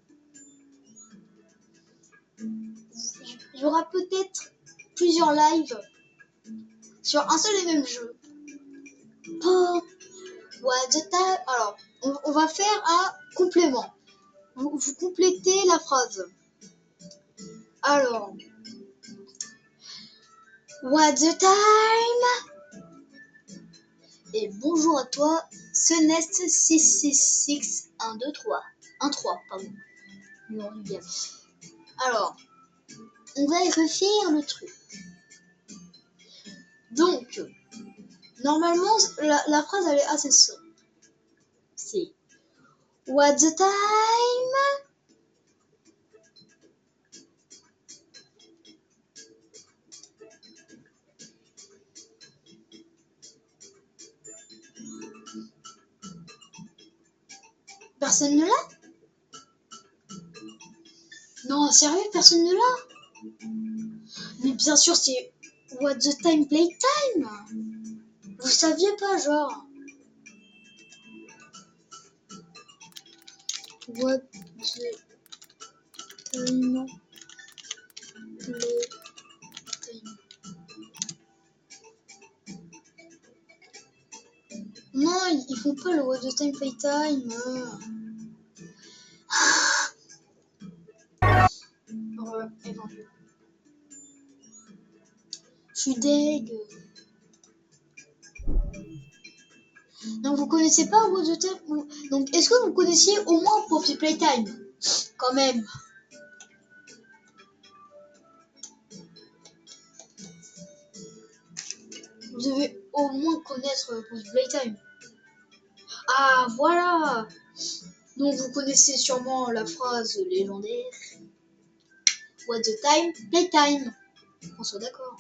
il y aura peut-être plusieurs lives sur un seul et même jeu. Oh, what the time. Alors, on va faire un complément. Vous complétez la phrase. Alors, what the time. Et bonjour à toi, Sunest 666 1 2 3 1 3 pardon. Non, bien. Alors, on va y refaire le truc. Donc, normalement, la phrase elle est assez simple. C'est what the time. Personne ne l'a? Non, sérieux, personne ne l'a? Mais bien sûr, c'est what the time playtime. Vous saviez pas, genre? What the time playtime. Non, ils font pas le what the time playtime. Éventuellement. Je suis deg. Donc vous connaissez pas What the Time. Donc est-ce que vous connaissiez au moins Poppy Playtime? Quand même. Vous devez au moins connaître Poppy Playtime. Ah voilà. Donc vous connaissez sûrement la phrase légendaire What the Time Playtime. On soit d'accord.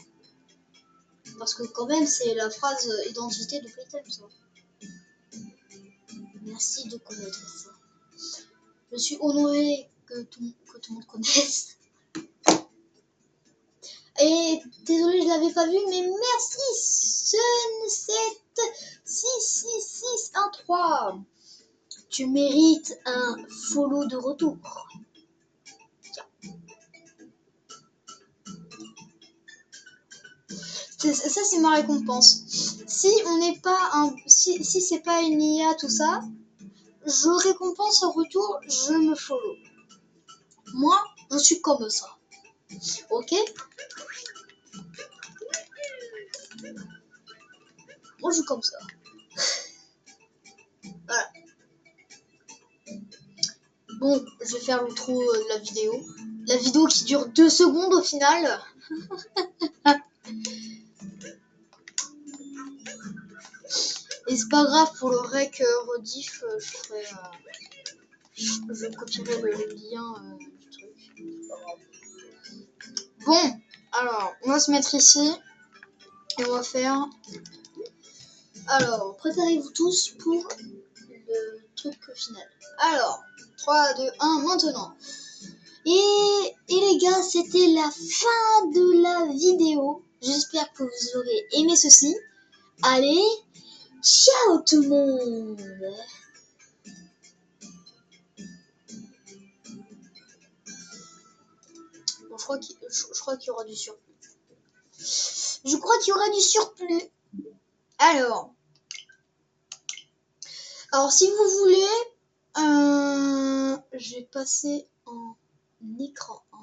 Parce que quand même c'est la phrase identité de Playtime ça. Merci de connaître ça. Je suis honoré que tout le monde connaisse. Et désolé, je l'avais pas vu, mais merci Sunset66613. Tu mérites un follow de retour. Ça c'est ma récompense. Si on n'est pas un, si c'est pas une IA tout ça, je récompense en retour, je me follow. Moi, je suis comme ça. Ok? Moi, je suis comme ça. Voilà. Bon, je vais faire l'outro de la vidéo. La vidéo qui dure 2 secondes au final. Et c'est pas grave, pour le rec rediff, je copierai le lien du truc. Bon, alors, on va se mettre ici. Et on va faire... Alors, préparez-vous tous pour le truc final. Alors, 3, 2, 1, maintenant. Et les gars, c'était la fin de la vidéo. J'espère que vous aurez aimé ceci. Allez, ciao tout le monde! Bon, je crois qu'il y aura du surplus. Je crois qu'il y aura du surplus. Alors si vous voulez, je vais passer en écran 1.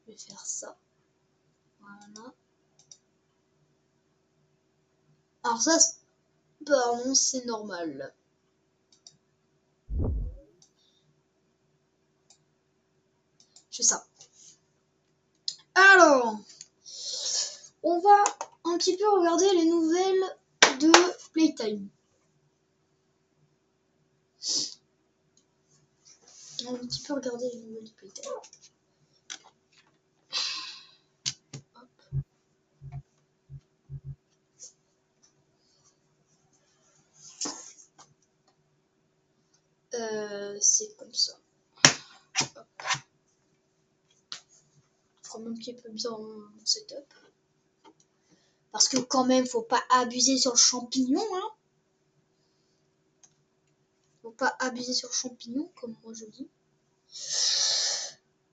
Je vais faire ça. Voilà. Alors ça, pardon, c'est normal. Je fais ça. Alors, on va un petit peu regarder les nouvelles de Playtime. On va un petit peu regarder les nouvelles de Playtime. C'est comme ça. Hop. Faut un petit peu bien mon setup. Parce que quand même, faut pas abuser sur le champignon, hein. Faut pas abuser sur le champignon, comme moi je dis.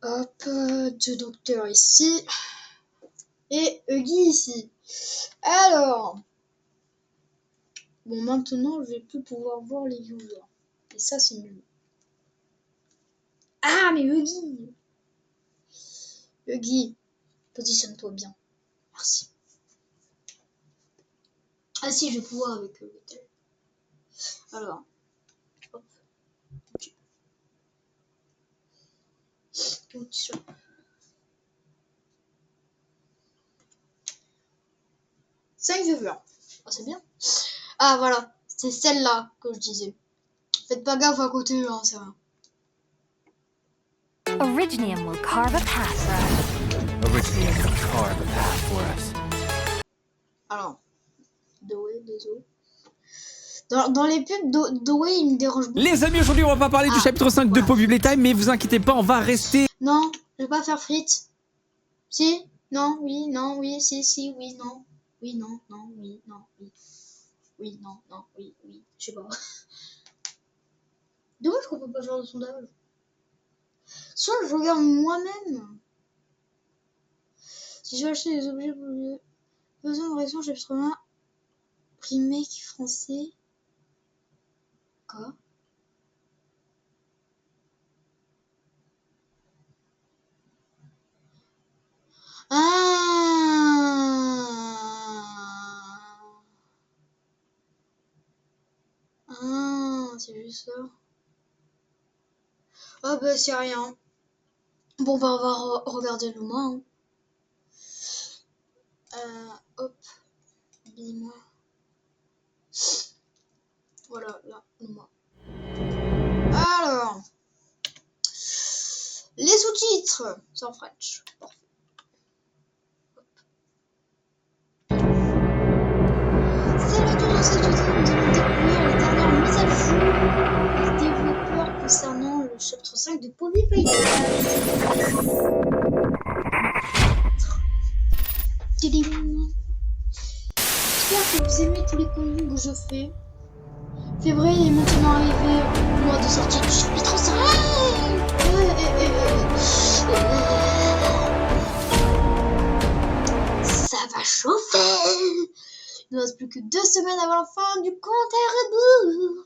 Hop, 2 docteurs ici. Et Huggy ici. Alors. Bon, maintenant, je vais plus pouvoir voir les viewers. Et ça, c'est nul. Ah, mais Huggy! Huggy, positionne-toi bien. Merci. Ah si, je vais pouvoir avec le tel. Alors. Hop. Okay. 5 viewers. Ah, c'est bien. Ah, voilà. C'est celle-là que je disais. Faites pas gaffe à côté, hein, c'est rien. Originium will carve a path for us. Originium will carve a path for us. Alors, Doé, désolé. Dans les pubs, Doé, il me dérange beaucoup. Les amis, aujourd'hui on va pas parler du chapitre 5 de Poppy Playtime, mais vous inquiétez pas, on va rester... Non, je vais pas faire frites. Si, non, oui, non, oui, si, oui, non. Oui, non, non, oui, non, oui. Oui, non, non, oui, oui, je sais pas. Dommage qu'on peut pas faire de sondage. Soit je regarde moi-même. Si je veux acheter des objets pour le besoin de réaction chapitre 1, remake français. Quoi? C'est juste ça. Ah bah c'est rien. Bon bah on va regarder le moins. Hein. Hop. Dis-moi. Voilà, là, le moins. Alors. Les sous-titres. C'est en French. Parfait. Salut à tous, dans cette vidéo, nous allons découvrir les dernières mises à jour des développeurs concernant le chapitre 5 de Poppy Playtime. J'espère que vous aimez tous les contenus que je fais. Février est maintenant arrivé, le mois de sortie du chapitre 5. Ça va chauffer. Il ne reste plus que 2 semaines avant la fin du compte à rebours.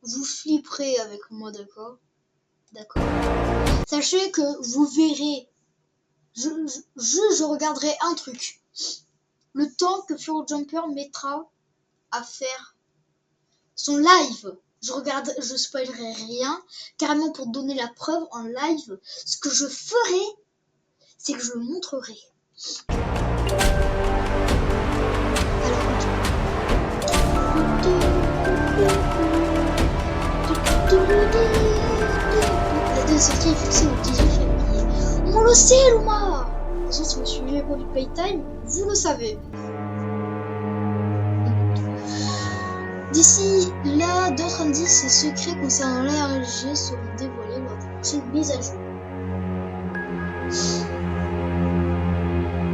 Vous flipperez avec moi, d'accord? D'accord. Sachez que vous verrez. Je regarderai un truc. Le temps que Furo Jumper mettra à faire son live. Je spoilerai rien. Carrément pour donner la preuve en live. Ce que je ferai, c'est que je le montrerai. La date de sortie est fixée au 18 février. On le sait, Luma! De toute façon, si vous suivez les produits Playtime, vous le savez. D'ici là, d'autres indices et secrets concernant l'ARG seront dévoilés lors des prochaines mises à jour.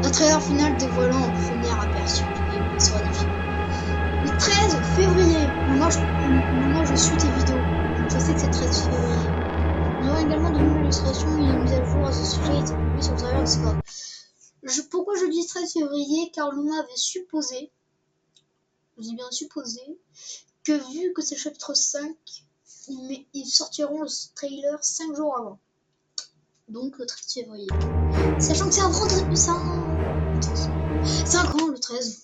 Un trailer final dévoilant un premier aperçu du game sera diffusé. Le 13 février, moi je suis tes vidéos, donc je sais que c'est 13 février. Nous aurons également de nouvelles illustrations et une mise à jour à ce sujet été publiée sur le serveur Discord. Pourquoi je dis 13 février? Car Luma avait supposé, je dis bien supposé, que vu que c'est le chapitre 5, ils sortiront le trailer 5 jours avant. Donc le 13 février. Sachant que c'est un vendredi. C'est quand le 13?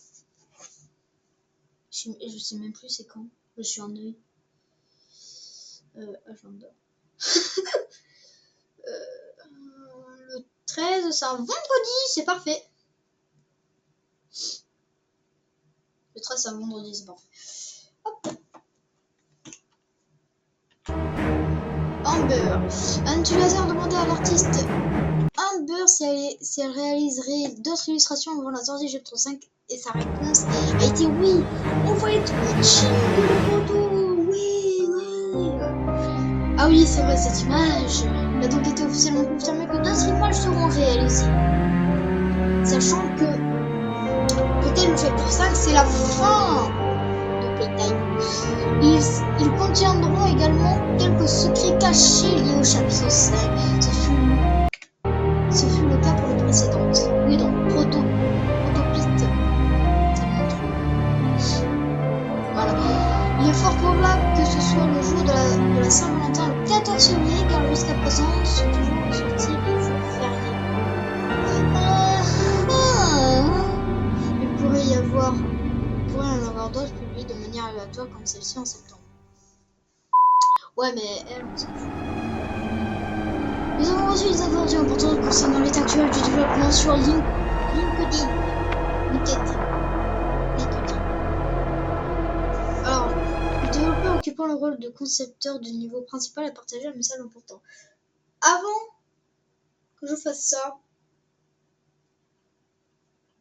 Je sais même plus c'est quand. Je suis en œil. Agenda. Le 13, c'est un vendredi, c'est parfait. Le 13, c'est un vendredi, c'est parfait. Hop. Amber. Anne Laser demandait à l'artiste Amber si elle réaliserait d'autres illustrations avant la sortie du chapitre 5 et sa réponse a été oui. On va être chill le photo. Oui. Ah oui, c'est vrai, cette image. Il a donc été officiellement confirmé que d'autres images seront réalisées. Sachant que peut-être le chapitre 5 c'est la fin de Playtime. Ils contiendront également quelques secrets cachés liés au chapitre 5. Ce fut le cas pour les précédentes. Oui, donc Protopite. Ça montre. Voilà. Il est fort probable que ce soit le jour de la Saint-Valentin, le 14 février, car jusqu'à présent, sont toujours sortis les jours fériés. Il pourrait en avoir d'autres publiés de manière aléatoire comme celle-ci en septembre. Ouais, mais elle, on s'en fout. Nous avons reçu des informations importantes concernant l'état actuel du développement sur LinkedIn. Alors, le développeur occupant le rôle de concepteur du niveau principal a partagé un message important. Avant que je fasse ça,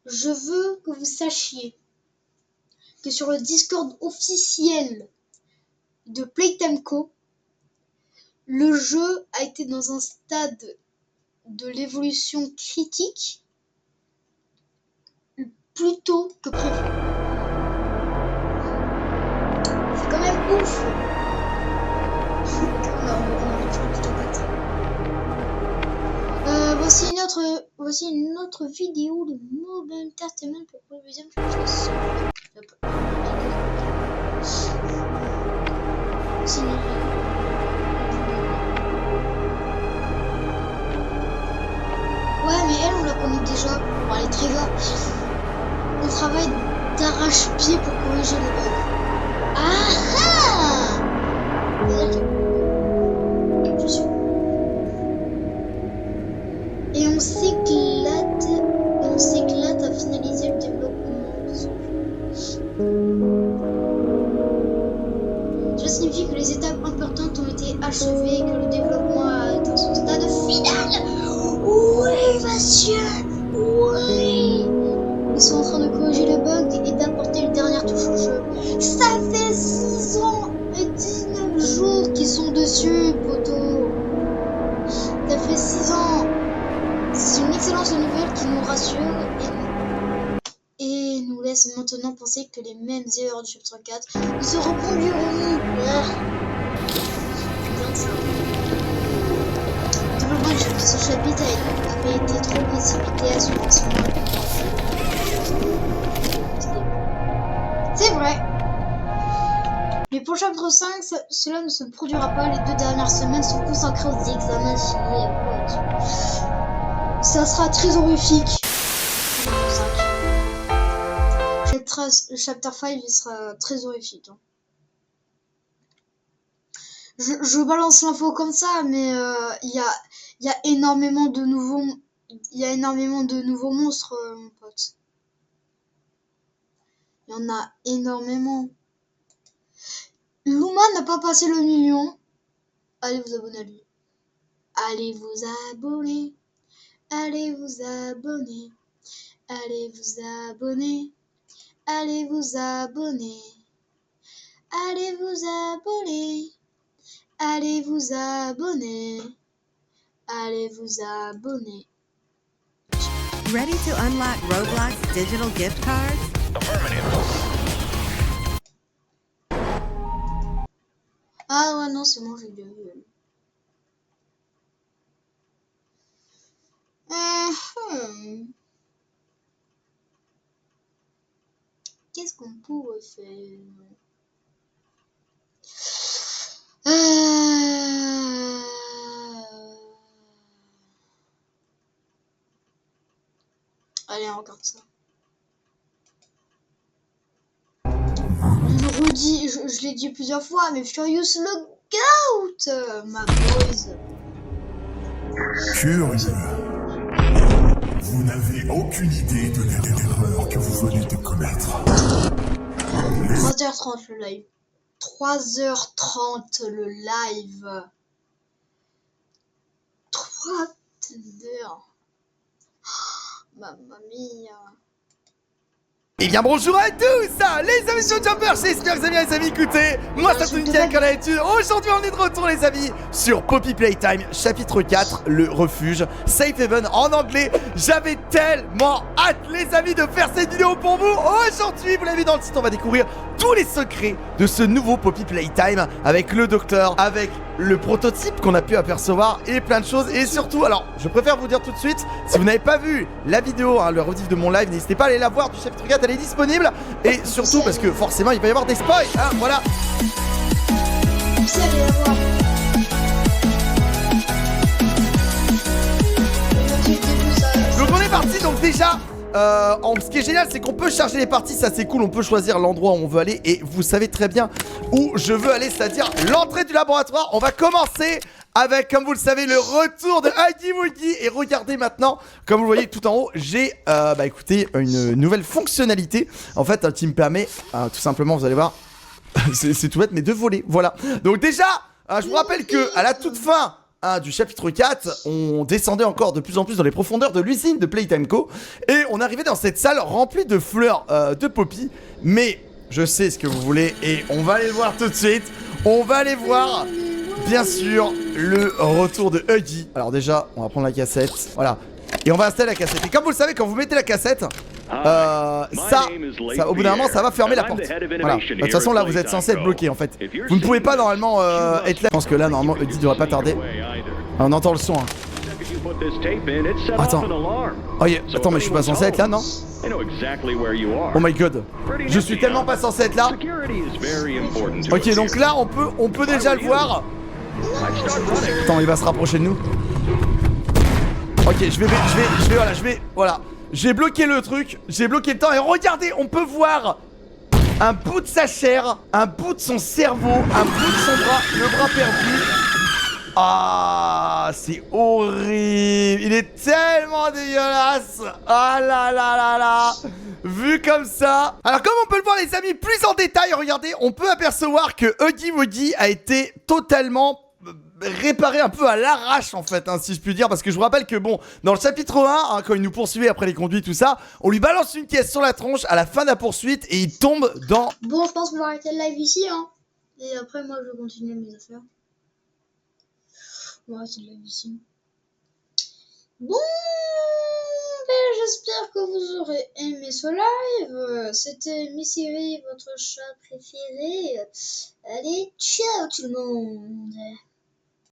je veux que vous sachiez que sur le Discord officiel de Playtime Co, le jeu a été dans un stade de l'évolution critique plus tôt que prévu. C'est quand même ouf. Voici une autre vidéo de Mob Entertainment pour le deuxième chapitre. Ouais, mais elle, on la connaît déjà. Bon, elle est très grave. On travaille d'arrache-pied pour corriger les bugs. Ah ah! Je suis. Et on s'éclate à finaliser le développement de ce jeu. Cela signifie que les étapes importantes ont été achevées et que le développement a atteint son stade final. Oui, monsieur! Oui! Ils sont en train de corriger le bug et d'apporter une dernière touche au jeu. Ça fait 6 ans et 19 jours qu'ils sont dessus, poteau. Ça fait 6 ans. C'est une excellente nouvelle qui nous rassure et laisse maintenant penser que les mêmes erreurs du chapitre 4 ne se reproduiront. Bien ça. Le développement de ce chapitre avait été trop précipité à son lancement. C'est vrai. Mais pour le chapitre 5, cela ne se produira pas. Les 2 dernières semaines sont consacrées aux examens finaux. Ça sera très horrifique. Le chapter 5 il sera très horrifique. Hein. Je balance l'info comme ça, mais il y a énormément de nouveaux monstres, mon pote. Il y en a énormément. Luma n'a pas passé le million. Allez vous abonner à lui. Allez vous abonner. Allez vous abonner. Allez vous abonner. Allez vous abonner. Allez vous abonner. Allez vous abonner. Allez vous abonner. Ready to unlock Roblox digital gift cards? Ah ouais, non, c'est bon, j'ai bien vu. Qu'est-ce qu'on pourrait faire? Allez, on regarde ça. Je redis, je l'ai dit plusieurs fois, mais Furious Logout, ma boys. Curieux. Vous n'avez aucune idée de l'erreur que vous venez de commettre. 3h30 le live. 3h30 le live. 3 heures. Mamma mia. Eh bien bonjour à tous, les amis sur Jumper, j'espère que vous allez bien les amis, écoutez, moi ça tourne nickel comme d'habitude. Aujourd'hui on est de retour les amis sur Poppy Playtime, chapitre 4, le refuge, Safe Haven en anglais. J'avais tellement hâte les amis de faire cette vidéo pour vous. Aujourd'hui, vous l'avez vu dans le titre, on va découvrir tous les secrets de ce nouveau Poppy Playtime avec le docteur, avec le prototype qu'on a pu apercevoir et plein de choses. Et surtout, alors je préfère vous dire tout de suite, si vous n'avez pas vu la vidéo, le rediff de mon live, n'hésitez pas à aller la voir du chapitre 4, elle est disponible. Et surtout parce que forcément il va y avoir des spoils, hein, voilà. Donc on est parti, donc déjà ce qui est génial c'est qu'on peut charger les parties, ça c'est cool, on peut choisir l'endroit où on veut aller. Et vous savez très bien où je veux aller, c'est-à-dire l'entrée du laboratoire. On va commencer avec, comme vous le savez, le retour de Huggy Wuggy. Et regardez maintenant, comme vous le voyez tout en haut, j'ai écoutez, une nouvelle fonctionnalité en fait qui me permet tout simplement, vous allez voir, c'est tout bête mais de voler, voilà. Donc déjà, je vous rappelle que à la toute fin du chapitre 4, on descendait encore de plus en plus dans les profondeurs de l'usine de Playtime Co. Et on arrivait dans cette salle remplie de fleurs de Poppy. Mais je sais ce que vous voulez et on va aller le voir tout de suite. On va aller voir, bien sûr, le retour de Huggy. Alors déjà, on va prendre la cassette, voilà. Et on va installer la cassette. Et comme vous le savez, quand vous mettez la cassette, ça, au bout d'un moment, ça va fermer la porte. Voilà. De toute façon, là, vous êtes censé être bloqué, en fait. Vous ne pouvez pas, normalement, être là. Je pense que là, normalement, Huggy devrait pas tarder. On entend le son, hein. Attends. Oh yeah. Attends, mais je suis pas censé être là, non? Oh my god. Je suis tellement pas censé être là. Ok, donc là, on peut déjà le voir. Attends, il va se rapprocher de nous. Ok, voilà. J'ai bloqué le truc, j'ai bloqué le temps et regardez, on peut voir un bout de sa chair, un bout de son cerveau, un bout de son bras, le bras perdu. Ah, c'est horrible. Il est tellement dégueulasse. Ah là là là là. Vu comme ça. Alors comme on peut le voir les amis, plus en détail, regardez, on peut apercevoir que Huggy Wuggy a été totalement réparé un peu à l'arrache en fait, hein, si je puis dire, parce que je vous rappelle que bon, dans le chapitre 1, quand il nous poursuivait après les conduits, tout ça, on lui balance une caisse sur la tronche à la fin de la poursuite et il tombe dans... Bon, je pense qu'on va arrêter le live ici, hein. Et après, moi, je vais continuer mes affaires. On va arrêter le live ici. Bon, ben, j'espère que vous aurez aimé ce live. C'était Missiri, votre chat préféré. Allez, ciao tout le monde.